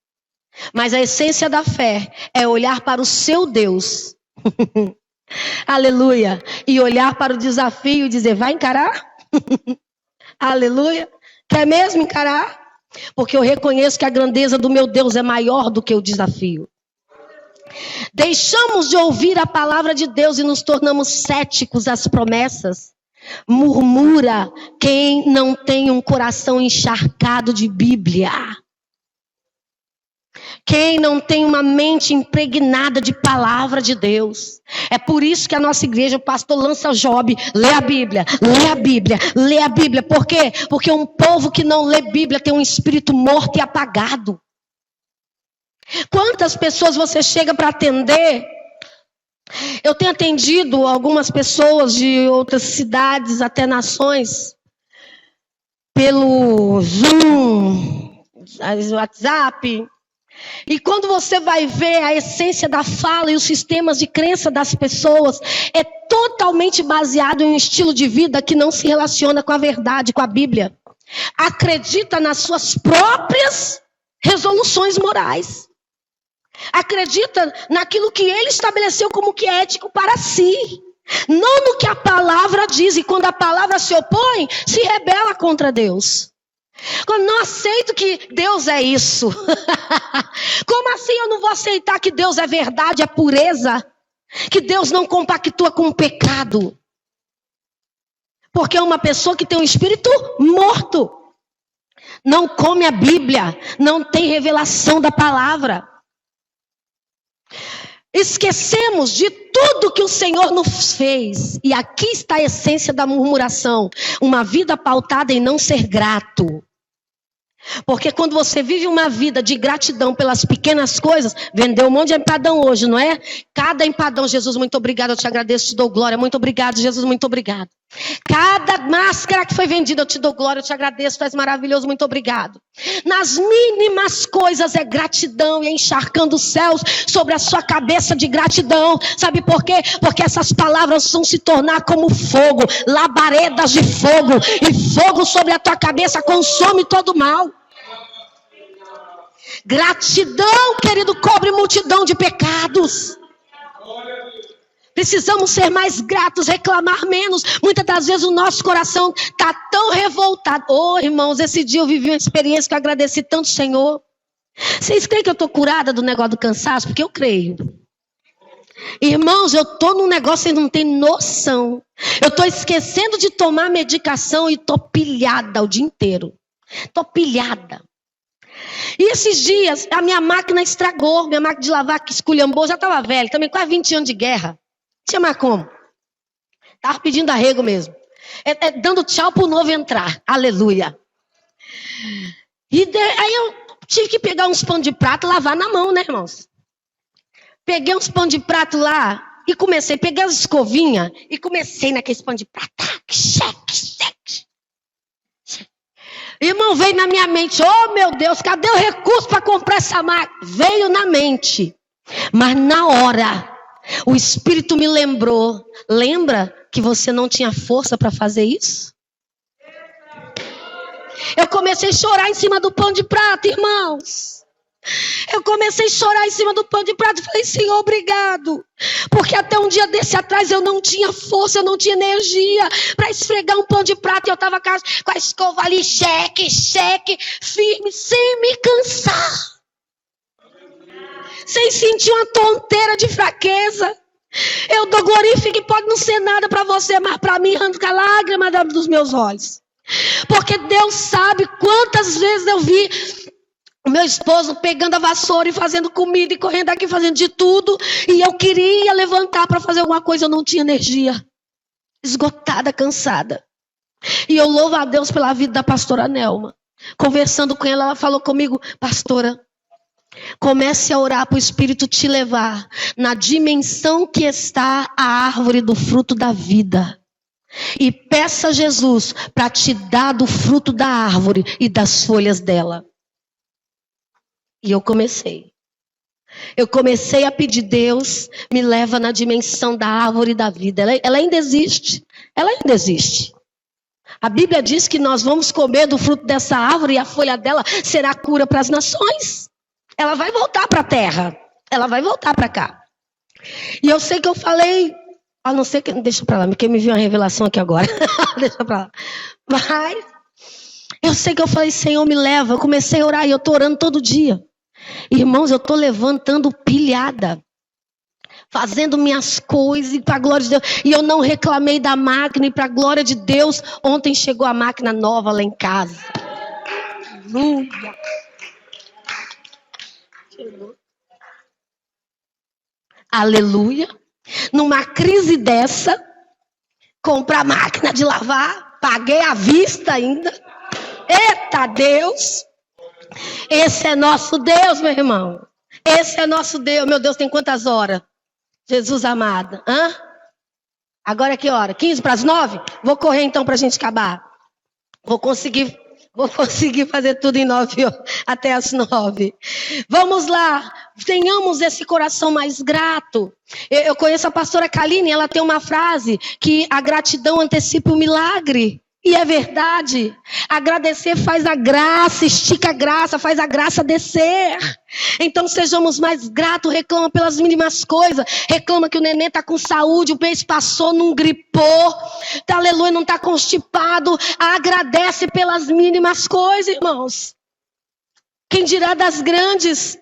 Mas a essência da fé é olhar para o seu Deus. Aleluia. E olhar para o desafio e dizer: vai encarar? Aleluia. Quer mesmo encarar? Porque eu reconheço que a grandeza do meu Deus é maior do que o desafio. Deixamos de ouvir a palavra de Deus e nos tornamos céticos às promessas. Murmura quem não tem um coração encharcado de Bíblia. Quem não tem uma mente impregnada de palavra de Deus. É por isso que a nossa igreja, o pastor lança Job: lê a Bíblia, lê a Bíblia, lê a Bíblia. Por quê? Porque um povo que não lê Bíblia tem um espírito morto e apagado. Quantas pessoas você chega para atender? Eu tenho atendido algumas pessoas de outras cidades, até nações, pelo Zoom, WhatsApp. E quando você vai ver a essência da fala e os sistemas de crença das pessoas, é totalmente baseado em um estilo de vida que não se relaciona com a verdade, com a Bíblia. Acredita nas suas próprias resoluções morais. Acredita naquilo que ele estabeleceu como que é ético para si. Não no que a palavra diz. E quando a palavra se opõe, se rebela contra Deus. Quando não aceito que Deus é isso. Como assim eu não vou aceitar que Deus é verdade, é pureza? Que Deus não compactua com o pecado? Porque é uma pessoa que tem um espírito morto. Não come a Bíblia. Não tem revelação da palavra. Esquecemos de tudo que o Senhor nos fez. E aqui está a essência da murmuração. Uma vida pautada em não ser grato. Porque quando você vive uma vida de gratidão pelas pequenas coisas, vendeu um monte de empadão hoje, não é? Cada empadão, Jesus, muito obrigado, eu te agradeço, te dou glória, muito obrigado, Jesus, muito obrigado. Cada máscara que foi vendida, eu te dou glória, eu te agradeço, tu és maravilhoso, muito obrigado. Nas mínimas coisas é gratidão e encharcando os céus sobre a sua cabeça de gratidão. Sabe por quê? Porque essas palavras vão se tornar como fogo, labaredas de fogo, e fogo sobre a tua cabeça consome todo o mal. Gratidão, querido, cobre multidão de pecados. Precisamos ser mais gratos, reclamar menos. Muitas das vezes o nosso coração está tão revoltado. Oh, irmãos, esse dia eu vivi uma experiência que eu agradeci tanto, Senhor. Vocês creem que eu estou curada do negócio do cansaço? Porque eu creio. Irmãos, eu estou num negócio que não tem noção. Eu estou esquecendo de tomar medicação e estou pilhada o dia inteiro. Estou pilhada. E esses dias, a minha máquina estragou. Minha máquina de lavar que esculhambou, já estava velha. Também quase 20 anos de guerra. Chama como? Estava pedindo arrego mesmo. Dando tchau para o novo entrar. Aleluia. Aí eu tive que pegar uns pão de prato e lavar na mão, né, irmãos? Peguei uns pão de prato lá e comecei. Peguei as escovinhas e comecei naqueles pão de prato. Cheque. Irmão, veio na minha mente. Oh, meu Deus, cadê o recurso para comprar essa máquina? Veio na mente. Mas na hora... o Espírito me lembrou. Lembra que você não tinha força para fazer isso? Eu comecei a chorar em cima do pão de prato, irmãos. Eu comecei a chorar em cima do pão de prato. Falei, Senhor, obrigado. Porque até um dia desse atrás eu não tinha força, eu não tinha energia para esfregar um pão de prato. E eu estava com a escova ali, cheque, firme, sem me cansar. Sem sentir uma tonteira de fraqueza. Eu dou glorifico e pode não ser nada para você, mas para mim arranca lágrima dos meus olhos. Porque Deus sabe quantas vezes eu vi o meu esposo pegando a vassoura e fazendo comida e correndo aqui fazendo de tudo. E eu queria levantar para fazer alguma coisa, eu não tinha energia. Esgotada, cansada. E eu louvo a Deus pela vida da pastora Nelma. Conversando com ela, ela falou comigo, pastora, comece a orar para o Espírito te levar na dimensão que está a árvore do fruto da vida. E peça a Jesus para te dar do fruto da árvore e das folhas dela. E eu comecei. a pedir, Deus, me leva na dimensão da árvore da vida. Ela ainda existe. A Bíblia diz que nós vamos comer do fruto dessa árvore e a folha dela será cura para as nações. Ela vai voltar para a terra. Ela vai voltar para cá. E eu sei que eu falei... a não ser que... deixa para lá, porque me viu uma revelação aqui agora. Deixa para lá. Mas... eu sei que eu falei, Senhor, me leva. Eu comecei a orar e eu estou orando todo dia. Irmãos, eu estou levantando pilhada. Fazendo minhas coisas e para a glória de Deus. E eu não reclamei da máquina e para a glória de Deus. Ontem chegou a máquina nova lá em casa. Aleluia. Aleluia. Numa crise dessa, comprar máquina de lavar, paguei à vista ainda. Eita Deus! Esse é nosso Deus, meu irmão. Esse é nosso Deus. Meu Deus, tem quantas horas? Jesus amado. Agora é que hora? 15 para as 9? Vou correr então para a gente acabar. Vou conseguir fazer tudo em 9 horas, até as 9. Vamos lá, tenhamos esse coração mais grato. Eu conheço a pastora Kaline, ela tem uma frase que a gratidão antecipa o milagre. E é verdade. Agradecer faz a graça, estica a graça, faz a graça descer. Então sejamos mais gratos, reclama pelas mínimas coisas. Reclama que o neném está com saúde, o mês passou, não gripou. Tá, aleluia, não está constipado. Agradece pelas mínimas coisas, irmãos. Quem dirá das grandes?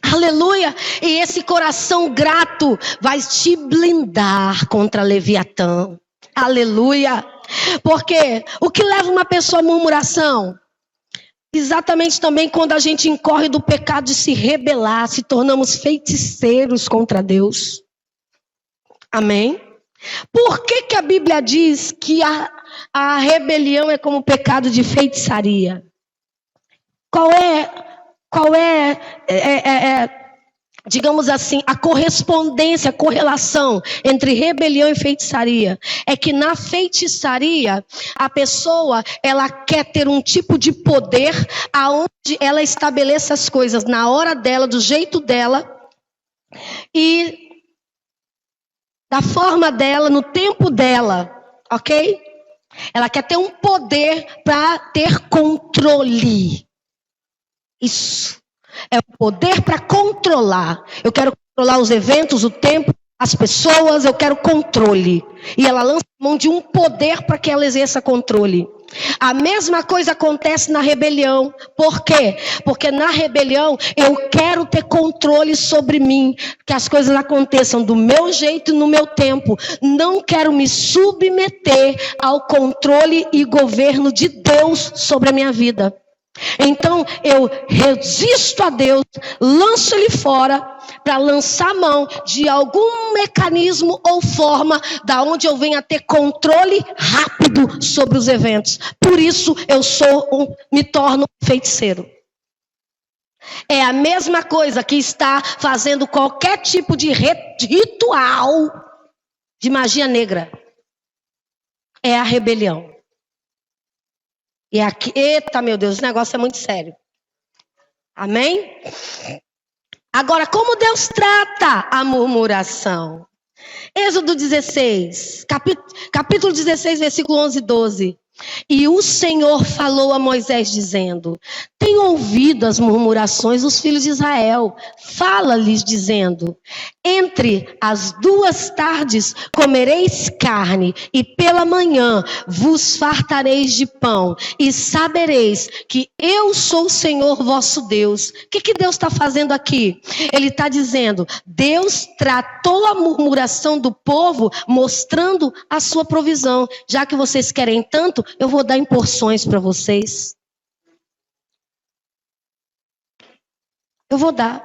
Aleluia. E esse coração grato vai te blindar contra Leviatã. Aleluia. Porque o que leva uma pessoa à murmuração? Exatamente também quando a gente incorre do pecado de se rebelar, se tornamos feiticeiros contra Deus. Amém? Por que a Bíblia diz que a rebelião é como pecado de feitiçaria? Qual é, digamos assim, a correspondência, a correlação entre rebelião e feitiçaria? É que na feitiçaria, a pessoa, ela quer ter um tipo de poder aonde ela estabeleça as coisas na hora dela, do jeito dela e da forma dela, no tempo dela, ok? Ela quer ter um poder para ter controle. Isso. É o poder para controlar. Eu quero controlar os eventos, o tempo, as pessoas, eu quero controle. E ela lança mão de um poder para que ela exerça controle. A mesma coisa acontece na rebelião. Por quê? Porque na rebelião eu quero ter controle sobre mim. Que as coisas aconteçam do meu jeito e no meu tempo. Não quero me submeter ao controle e governo de Deus sobre a minha vida. Então eu resisto a Deus, lanço ele fora para lançar mão de algum mecanismo ou forma da onde eu venha ter controle rápido sobre os eventos. Por isso eu me torno um feiticeiro. É a mesma coisa que está fazendo qualquer tipo de ritual de magia negra. É a rebelião. E aqui, eita, meu Deus, esse negócio é muito sério. Amém? Agora, como Deus trata a murmuração? Êxodo 16, capítulo 16, versículo 11 e 12. E o Senhor falou a Moisés dizendo: tenho ouvido as murmurações dos filhos de Israel. Fala-lhes dizendo: entre as 2 tardes comereis carne, e pela manhã vos fartareis de pão, e sabereis que eu sou o Senhor vosso Deus. O que Deus está fazendo aqui? Ele está dizendo, Deus tratou a murmuração do povo, mostrando a sua provisão. Já que vocês querem tanto, eu vou dar em porções para vocês. Eu vou dar.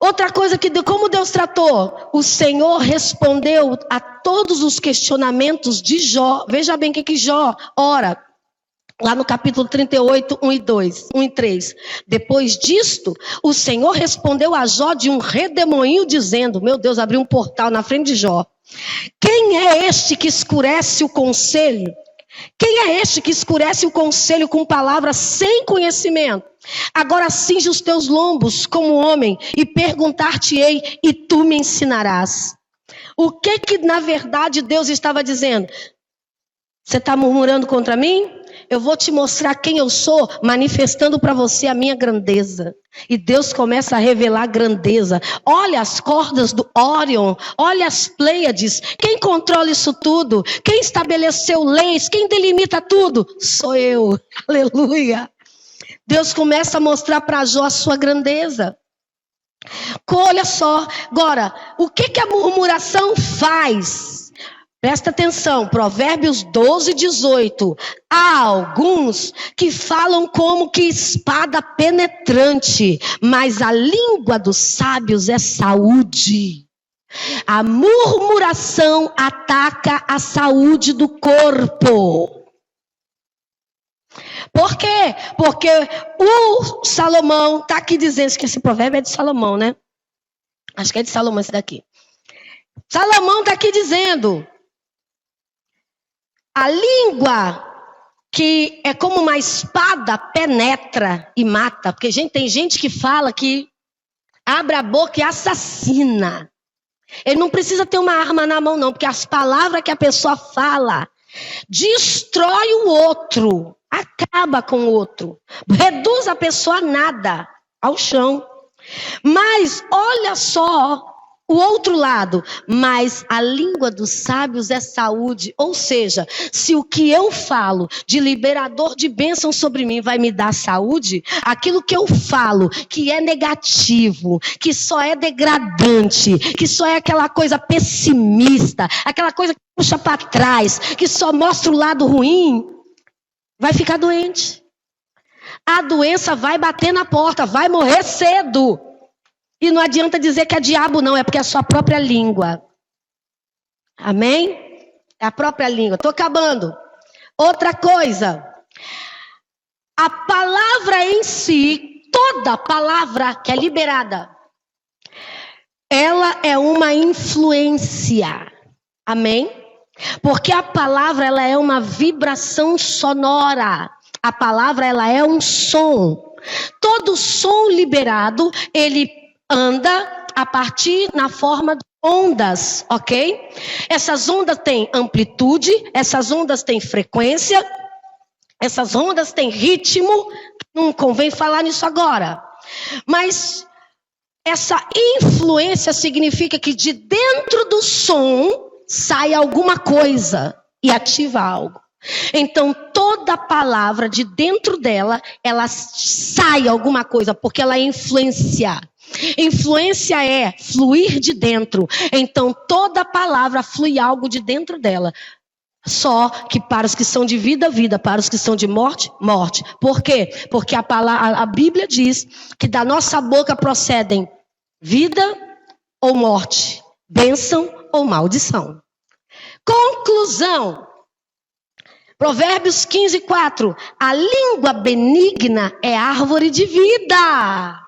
Outra coisa que, como Deus tratou, o Senhor respondeu a todos os questionamentos de Jó. Veja bem o que Jó ora. Lá no capítulo 38, 1 e 3. Depois disto, o Senhor respondeu a Jó de um redemoinho dizendo, meu Deus, abriu um portal na frente de Jó. Quem é este que escurece o conselho? Quem é este que escurece o conselho com palavras sem conhecimento? Agora cinge os teus lombos como homem e perguntar-te-ei e tu me ensinarás. O que na verdade Deus estava dizendo? Você está murmurando contra mim? Eu vou te mostrar quem eu sou, manifestando para você a minha grandeza. E Deus começa a revelar a grandeza. Olha as cordas do Órion, olha as Pleiades. Quem controla isso tudo? Quem estabeleceu leis? Quem delimita tudo? Sou eu. Aleluia. Deus começa a mostrar para Jó a sua grandeza. Olha só. Agora, o que a murmuração faz? Presta atenção, Provérbios 12, 18. Há alguns que falam como que espada penetrante, mas a língua dos sábios é saúde. A murmuração ataca a saúde do corpo. Por quê? Porque o Salomão está aqui dizendo que esse provérbio é de Salomão, né? Acho que é de Salomão esse daqui. Salomão está aqui dizendo: a língua que é como uma espada penetra e mata. Porque tem gente que fala que abre a boca e assassina. Ele não precisa ter uma arma na mão não, porque as palavras que a pessoa fala destrói o outro, acaba com o outro, reduz a pessoa a nada, ao chão. Mas olha só o outro lado, mas a língua dos sábios é saúde. Ou seja, se o que eu falo de liberador de bênção sobre mim vai me dar saúde, aquilo que eu falo que é negativo, que só é degradante, que só é aquela coisa pessimista, aquela coisa que puxa para trás, que só mostra o lado ruim, vai ficar doente. A doença vai bater na porta, vai morrer cedo. E não adianta dizer que é diabo, não, é porque é a sua própria língua. Amém? É a própria língua. Estou acabando. Outra coisa. A palavra em si, toda palavra que é liberada, ela é uma influência. Amém? Porque a palavra, ela é uma vibração sonora. A palavra, ela é um som. Todo som liberado, ele anda a partir na forma de ondas, ok? Essas ondas têm amplitude, essas ondas têm frequência, essas ondas têm ritmo. Não convém falar nisso agora. Mas essa influência significa que de dentro do som sai alguma coisa e ativa algo. Então toda palavra de dentro dela, ela sai alguma coisa, porque ela influencia. Influência é fluir de dentro. Então toda palavra flui algo de dentro dela. Só que para os que são de vida, vida. Para os que são de morte, morte. Por quê? Porque a Bíblia diz que da nossa boca procedem vida ou morte, bênção ou maldição. Conclusão. Provérbios 15:4. A língua benigna é árvore de vida,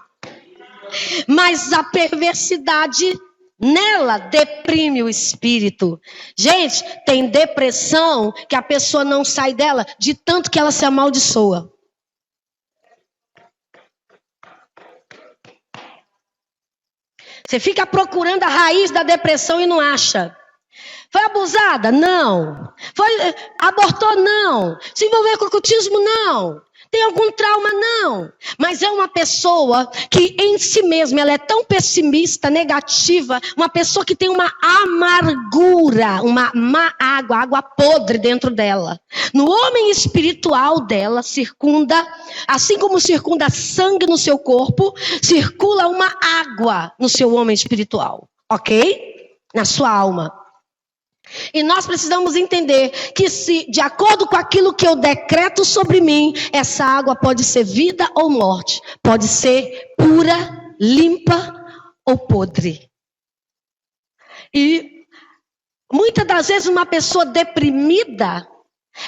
mas a perversidade nela deprime o espírito. Gente, tem depressão que a pessoa não sai dela de tanto que ela se amaldiçoa. Você fica procurando a raiz da depressão e não acha. Foi abusada? Não. Abortou? Não. Se envolveu com ocultismo? Não. Tem algum trauma? Não. Mas é uma pessoa que em si mesma ela é tão pessimista, negativa, uma pessoa que tem uma amargura, uma má água podre dentro dela. No homem espiritual dela circunda, assim como circunda sangue no seu corpo, circula uma água no seu homem espiritual, ok? Na sua alma. E nós precisamos entender que se, de acordo com aquilo que eu decreto sobre mim, essa água pode ser vida ou morte. Pode ser pura, limpa ou podre. E muitas das vezes uma pessoa deprimida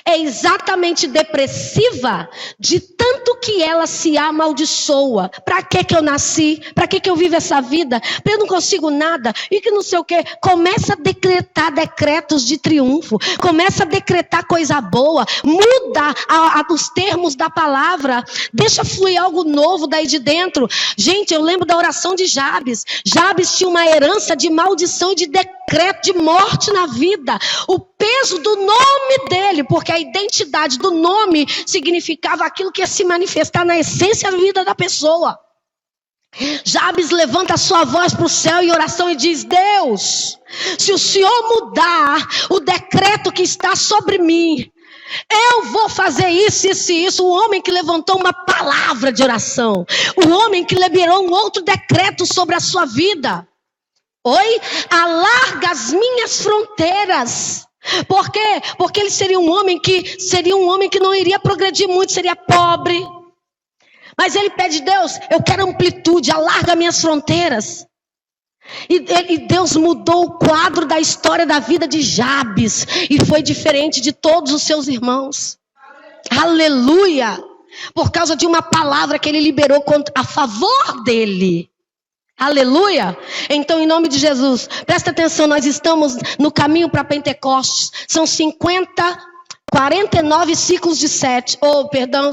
é exatamente depressiva de tanto que ela se amaldiçoa. Para que eu nasci? Para que eu vivo essa vida? Eu não consigo nada. E que não sei o que. Começa a decretar decretos de triunfo. Começa a decretar coisa boa. Muda os termos da palavra. Deixa fluir algo novo daí de dentro. Gente, eu lembro da oração de Jabes. Jabes tinha uma herança de maldição e de decreto de morte na vida. O peso do nome dele, porque a identidade do nome significava aquilo que ia se manifestar na essência da vida da pessoa. Jabes levanta a sua voz para o céu em oração e diz: Deus, se o Senhor mudar o decreto que está sobre mim, eu vou fazer isso, isso e isso. O homem que levantou uma palavra de oração, o homem que liberou um outro decreto sobre a sua vida. Oi? Alarga as minhas fronteiras. Por quê? Porque ele seria um homem que não iria progredir muito, seria pobre. Mas ele pede: Deus, eu quero amplitude, alarga minhas fronteiras. E Deus mudou o quadro da história da vida de Jabes. E foi diferente de todos os seus irmãos. Aleluia! Por causa de uma palavra que ele liberou a favor dele. Aleluia! Então, em nome de Jesus, presta atenção, nós estamos no caminho para Pentecostes. São 49 ciclos de 7.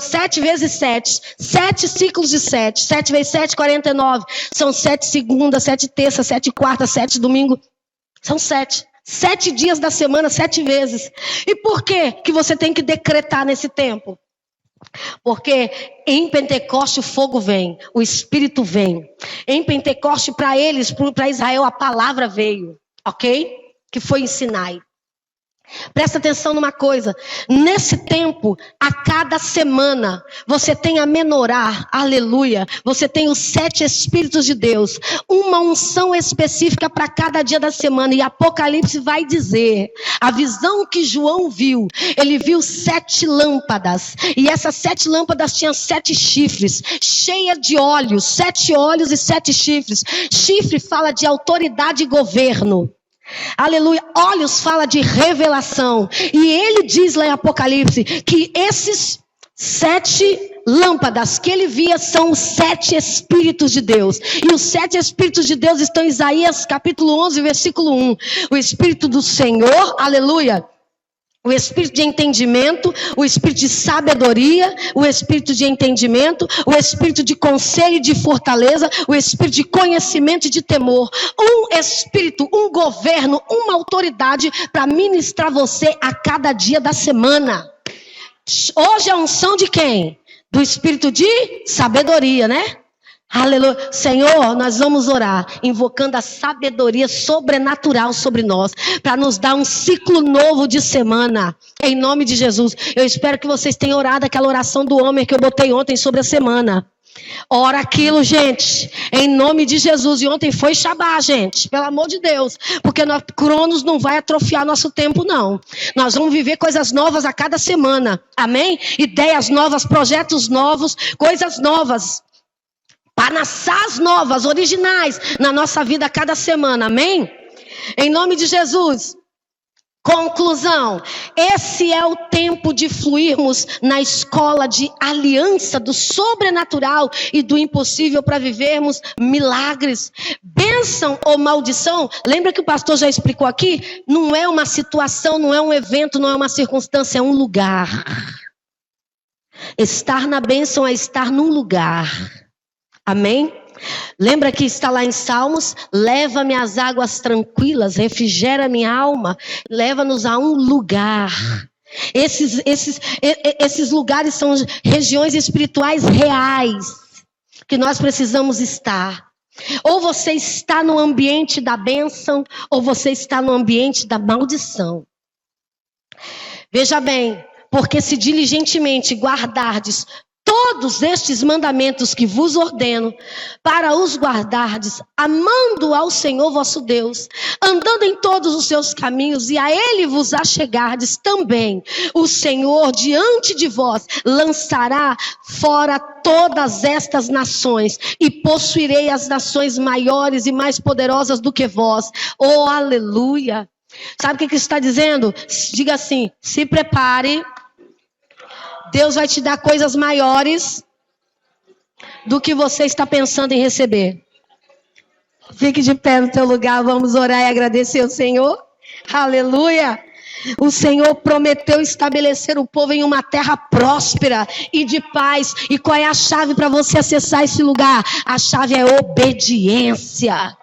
7 vezes 7. 7 ciclos de 7. 7 vezes 7, 49. São 7 segunda, 7 terça, 7 quarta, 7 domingo. São 7. 7 dias da semana, 7 vezes. E por que você tem que decretar nesse tempo? Porque em Pentecoste o fogo vem, o Espírito vem. Em Pentecoste, para eles, para Israel, a palavra veio, ok? Que foi em Sinai. Presta atenção numa coisa, nesse tempo, a cada semana, você tem a menorá, aleluia, você tem os 7 Espíritos de Deus, uma unção específica para cada dia da semana, e Apocalipse vai dizer, a visão que João viu, ele viu 7 lâmpadas, e essas 7 lâmpadas tinham 7 chifres, cheia de olhos, 7 olhos e 7 chifres, chifre fala de autoridade e governo. Aleluia, olhos fala de revelação. E ele diz lá em Apocalipse que esses 7 lâmpadas que ele via são os 7 Espíritos de Deus. E os 7 Espíritos de Deus estão em Isaías capítulo 11, versículo 1. O Espírito do Senhor, aleluia. O espírito de entendimento, o espírito de sabedoria, o espírito de entendimento, o espírito de conselho e de fortaleza, o espírito de conhecimento e de temor. Um espírito, um governo, uma autoridade para ministrar você a cada dia da semana. Hoje é a unção de quem? Do espírito de sabedoria, né? Aleluia. Senhor, nós vamos orar, invocando a sabedoria sobrenatural sobre nós, para nos dar um ciclo novo de semana, em nome de Jesus. Eu espero que vocês tenham orado aquela oração do homem que eu botei ontem sobre a semana. Ora aquilo, gente, em nome de Jesus. E ontem foi Shabá, gente, pelo amor de Deus, porque Cronos não vai atrofiar nosso tempo, não. Nós vamos viver coisas novas a cada semana, amém? Ideias novas, projetos novos, coisas novas. Panaçás novas, originais, na nossa vida a cada semana, amém? Em nome de Jesus. Conclusão, esse é o tempo de fluirmos na escola de aliança do sobrenatural e do impossível para vivermos milagres. Bênção ou maldição, lembra que o pastor já explicou aqui? Não é uma situação, não é um evento, não é uma circunstância, é um lugar. Estar na bênção é estar num lugar. Amém? Lembra que está lá em Salmos? Leva-me às águas tranquilas, refrigera minha alma, leva-nos a um lugar. Esses lugares são regiões espirituais reais que nós precisamos estar. Ou você está no ambiente da bênção, ou você está no ambiente da maldição. Veja bem, porque se diligentemente guardardes todos estes mandamentos que vos ordeno, para os guardardes, amando ao Senhor vosso Deus, andando em todos os seus caminhos, e a Ele vos achegardes também, o Senhor diante de vós lançará fora todas estas nações, e possuirei as nações maiores e mais poderosas do que vós. Oh, aleluia! Sabe o que está dizendo? Diga assim, se prepare. Deus vai te dar coisas maiores do que você está pensando em receber. Fique de pé no teu lugar, vamos orar e agradecer ao Senhor. Aleluia! O Senhor prometeu estabelecer o povo em uma terra próspera e de paz. E qual é a chave para você acessar esse lugar? A chave é obediência.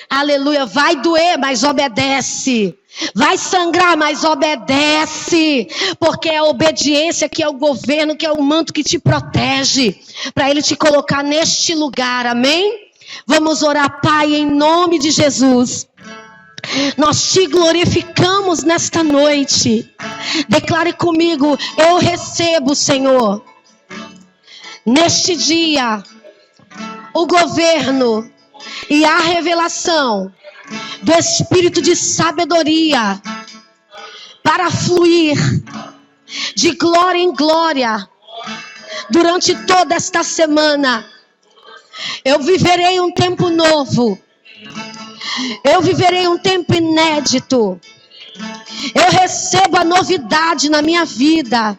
Aleluia, vai doer, mas obedece. Vai sangrar, mas obedece. Porque é a obediência que é o governo, que é o manto que te protege. Para Ele te colocar neste lugar, amém? Vamos orar, Pai, em nome de Jesus. Nós te glorificamos nesta noite. Declare comigo, eu recebo, Senhor, neste dia, o governo e a revelação do espírito de sabedoria para fluir de glória em glória durante toda esta semana. Eu viverei um tempo novo. Eu viverei um tempo inédito. Eu recebo a novidade na minha vida.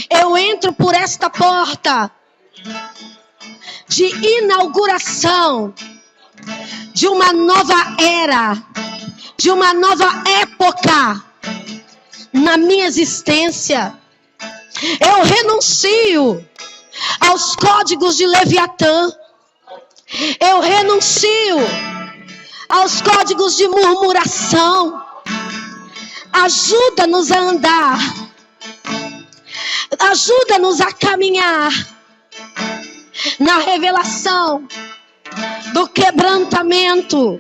Eu entro por esta porta de inauguração de uma nova era, de uma nova época na minha existência. Eu renuncio aos códigos de Leviatã. Eu renuncio aos códigos de murmuração. Ajuda-nos a andar. Ajuda-nos a caminhar na revelação do quebrantamento,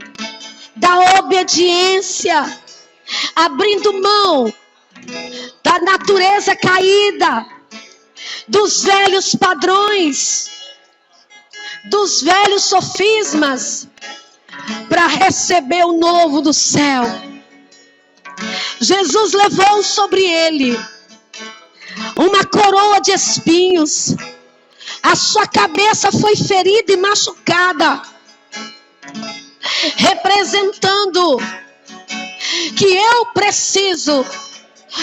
da obediência, abrindo mão da natureza caída, dos velhos padrões, dos velhos sofismas, para receber o novo do céu. Jesus levou sobre ele uma coroa de espinhos. A sua cabeça foi ferida e machucada, representando que eu preciso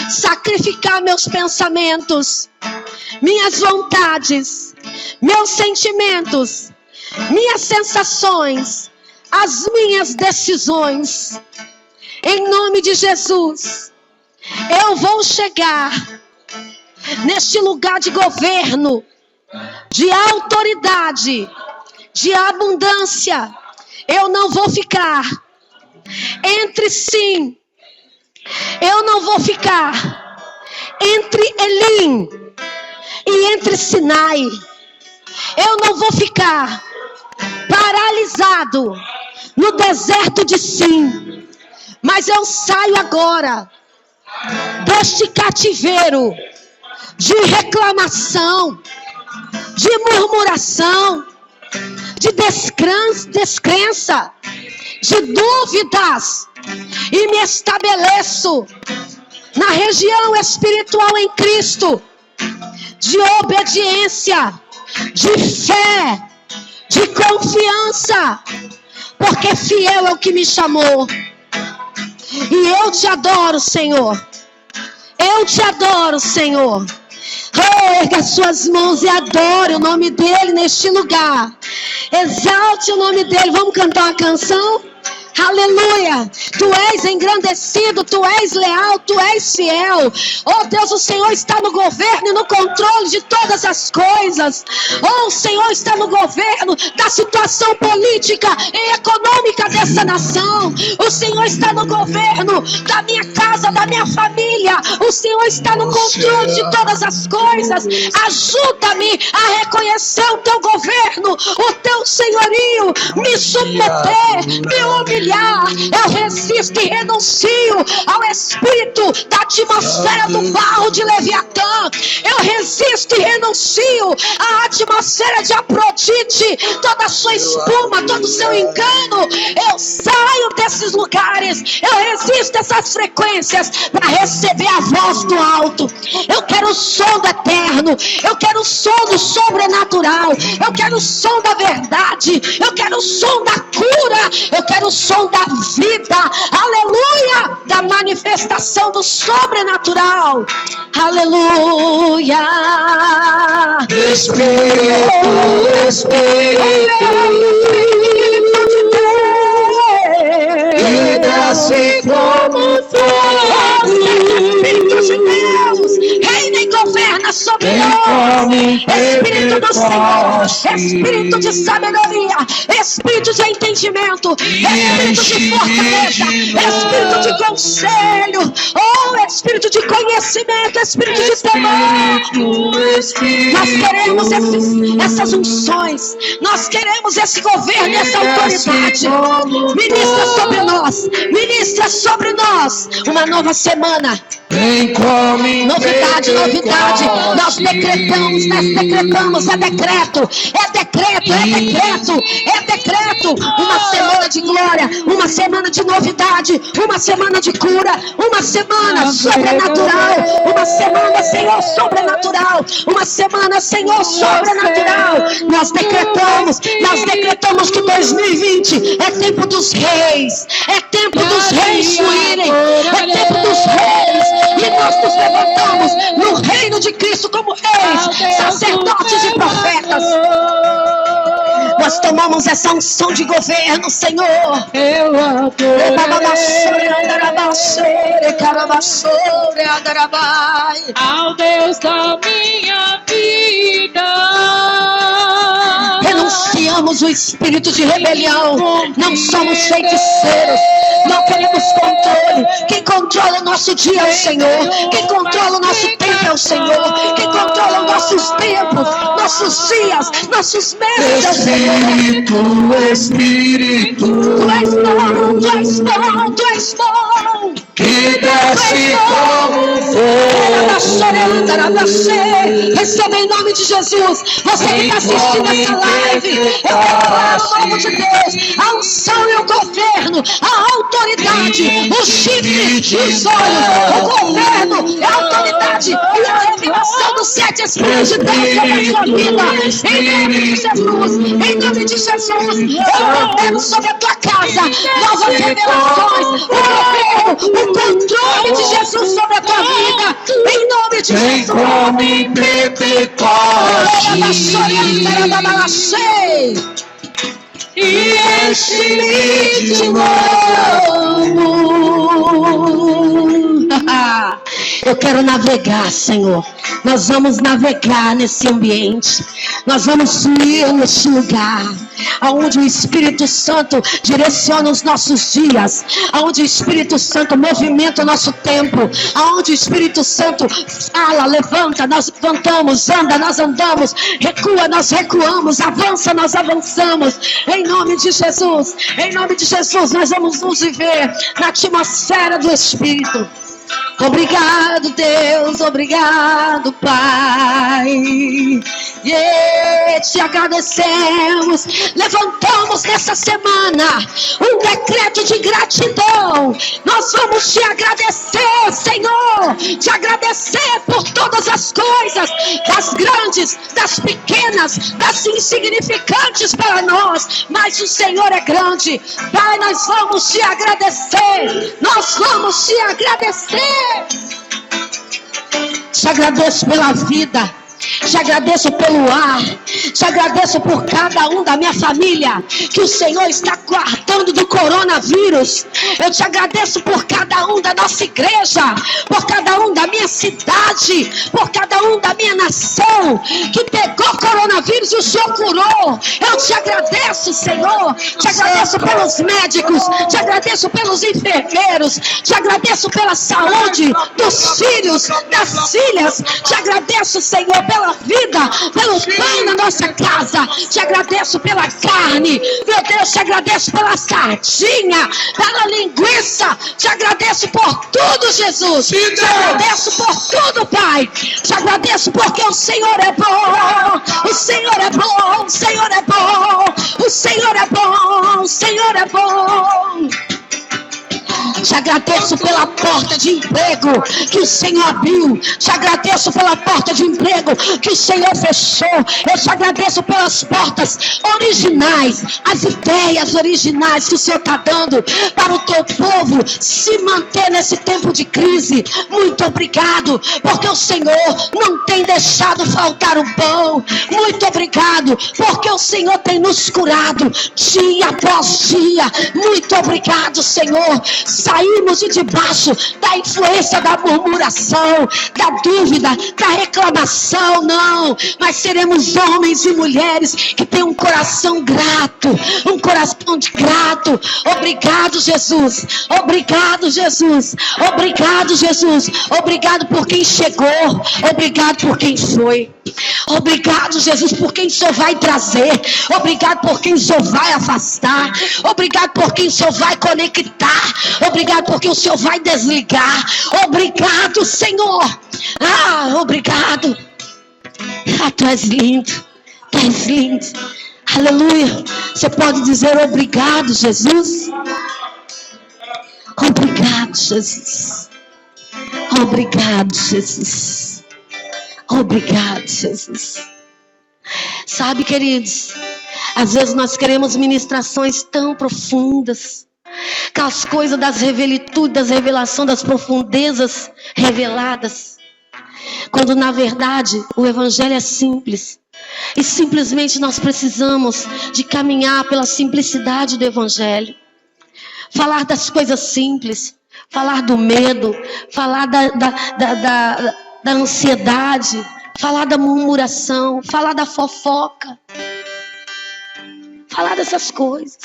sacrificar meus pensamentos, minhas vontades, meus sentimentos, minhas sensações, as minhas decisões. Em nome de Jesus, eu vou chegar neste lugar de governo, de autoridade, de abundância. Eu não vou ficar entre sim. Eu não vou ficar entre Elim e entre Sinai. Eu não vou ficar paralisado no deserto de Sim. Mas eu saio agora deste cativeiro de reclamação, de murmuração, de descrença, de dúvidas, e me estabeleço na região espiritual em Cristo, de obediência, de fé, de confiança, porque fiel é o que me chamou. E eu te adoro, Senhor. Eu te adoro, Senhor. Erga as suas mãos e adore o nome dele neste lugar. Exalte o nome dele. Vamos cantar uma canção? Aleluia, tu és engrandecido, tu és leal, tu és fiel. Oh Deus, o Senhor está no governo e no controle de todas as coisas. Oh, o Senhor está no governo da situação política e econômica dessa nação. O Senhor está no governo da minha casa, da minha família. O Senhor está no controle de todas as coisas. Ajuda-me a reconhecer o teu governo, o teu senhorio, me submeter, me humilhar. Eu resisto e renuncio ao espírito da atmosfera do barro de Leviatã. Eu resisto e renuncio à atmosfera de Afrodite, toda a sua espuma, todo o seu engano. Eu saio desses lugares, eu resisto a essas frequências para receber a voz do alto. Eu quero o som do eterno, eu quero o som do sobrenatural, eu quero o som da verdade, eu quero o som da cura, eu quero o som da vida, aleluia, da manifestação do sobrenatural, aleluia. Espírito, assim como fogo, Espírito de Deus, reina e governa sobre nós. Espírito do Senhor, Espírito de sabedoria, Espírito de entendimento, Espírito de fortaleza, Espírito de conselho, oh, Espírito de conhecimento, Espírito de temor. Nós queremos essas unções, nós queremos esse governo, essa autoridade. Ministra sobre nós, ministra sobre nós uma nova semana. Novidade, novidade. Nós decretamos, é decreto. Uma semana de glória, uma semana de novidade, uma semana de cura, uma semana sobrenatural, uma semana, Senhor, sobrenatural, uma semana, Senhor, sobrenatural. Nós decretamos que 2020 é tempo dos reis, é tempo dos reis fluírem, é tempo dos reis. E nós nos levantamos no reino de Cristo como reis, sacerdotes e profetas. Nós tomamos essa unção de governo, Senhor. Eu ao Deus da minha vida, renunciamos o espírito de rebelião. Não somos feiticeiros. Não queremos controle. Quem controla o nosso dia é o Senhor. Quem controla o nosso tempo é o Senhor. Quem controla os nossos tempos, nossos dias, nossos meses é o Senhor. Espírito, Tu és bom, Tu és bom, Tu és bom. que desce como Receba em nome de Jesus. Você que está assistindo essa live, eu declaro o nome de Deus, a unção e o governo, a autoridade, o chifre, os olhos, o governo, a autoridade e a revelação dos 7 Espíritos de Deus sobre a sua vida. Em nome de Jesus, em nome de Jesus, eu ordeno sobre a tua casa novas revelações, o governo, o controle de Jesus sobre a tua vida. Em nome de vem Jesus. como em Pentecoste. E enche-me de novo. Eu quero navegar, Senhor. Nós vamos navegar nesse ambiente. Nós vamos fluir nesse lugar, aonde o Espírito Santo direciona os nossos dias, aonde o Espírito Santo movimenta o nosso tempo, aonde o Espírito Santo fala, levanta, nós levantamos, anda, nós andamos, recua, nós recuamos, avança, nós avançamos. Em nome de Jesus, nós vamos nos viver na atmosfera do Espírito. Obrigado, Deus, obrigado, Pai. Te agradecemos. Levantamos nessa semana um decreto de gratidão. Nós vamos te agradecer, Senhor. Te agradecer por todas as coisas, das grandes, das pequenas, das insignificantes para nós. Mas o Senhor é grande. Pai, nós vamos te agradecer. Nós vamos te agradecer. Te agradeço pela vida. Te agradeço pelo ar. Te agradeço por cada um da minha família que o Senhor está guardando do coronavírus. Eu te agradeço por cada um da nossa igreja, por cada um da minha cidade, por cada um da minha nação que pegou coronavírus e o Senhor curou. Eu te agradeço, Senhor. Te agradeço pelos médicos. Te agradeço pelos enfermeiros. Te agradeço pela saúde dos filhos, das filhas. Te agradeço, Senhor, pela vida, pelo pão na nossa casa. Te agradeço pela carne. Meu Deus, te agradeço pela sardinha, pela linguiça. Te agradeço por tudo, Jesus. Te agradeço por tudo, Pai. Te agradeço porque o Senhor é bom. O Senhor é bom. O Senhor é bom. O Senhor é bom. O Senhor é bom. Te agradeço pela porta de emprego que o Senhor abriu. Te agradeço pela porta de emprego que o Senhor fechou. Eu te agradeço pelas portas originais, as ideias originais que o Senhor está dando para o teu povo se manter nesse tempo de crise. Muito obrigado, porque o Senhor não tem deixado faltar o pão. Muito obrigado, porque o Senhor tem nos curado dia após dia. Muito obrigado, Senhor. Saímos de debaixo da influência da murmuração, da dúvida, da reclamação, não. Mas seremos homens e mulheres que têm um coração grato, um coração de grato. Obrigado, Jesus. Obrigado, Jesus. Obrigado, Jesus. Obrigado por quem chegou. Obrigado por quem foi. Obrigado, Jesus, por quem o Senhor vai trazer. Obrigado por quem o Senhor vai afastar. Obrigado por quem o Senhor vai conectar. Obrigado porque o Senhor vai desligar. Obrigado, Senhor. Obrigado. Tu és lindo. Tu és lindo. Aleluia. Você pode dizer obrigado, Jesus? Obrigado, Jesus. Obrigado, Jesus. Obrigado, Jesus. Sabe, queridos, às vezes nós queremos ministrações tão profundas, aquelas coisas das revelitudes, das revelações, das profundezas reveladas, quando na verdade o evangelho é simples. E simplesmente nós precisamos de caminhar pela simplicidade do evangelho. Falar das coisas simples, falar do medo, falar da ansiedade, falar da murmuração, falar da fofoca. falar dessas coisas.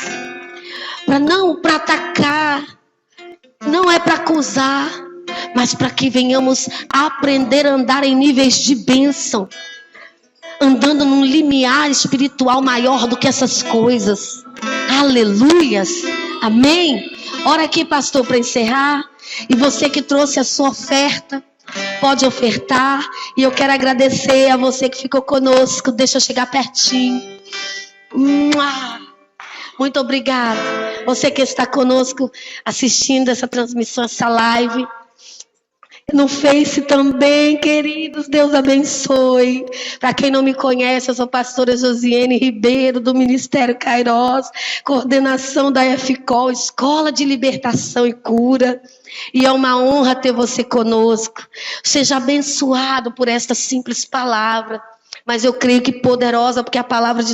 Para atacar, não é para acusar, mas para que venhamos aprender a andar em níveis de bênção, andando num limiar espiritual maior do que essas coisas. Aleluias, amém? Ora aqui, pastor, para encerrar. E você que trouxe a sua oferta, pode ofertar. E eu quero agradecer a você que ficou conosco. Deixa eu chegar pertinho. Muito obrigada. Você que está conosco assistindo essa transmissão, essa live. No Face também, queridos, Deus abençoe. Para quem não me conhece, eu sou a pastora Josiane Ribeiro, do Ministério Kairos, coordenação da FCOL, Escola de Libertação e Cura. E é uma honra ter você conosco. Seja abençoado por esta simples palavra, mas eu creio que poderosa, porque a palavra de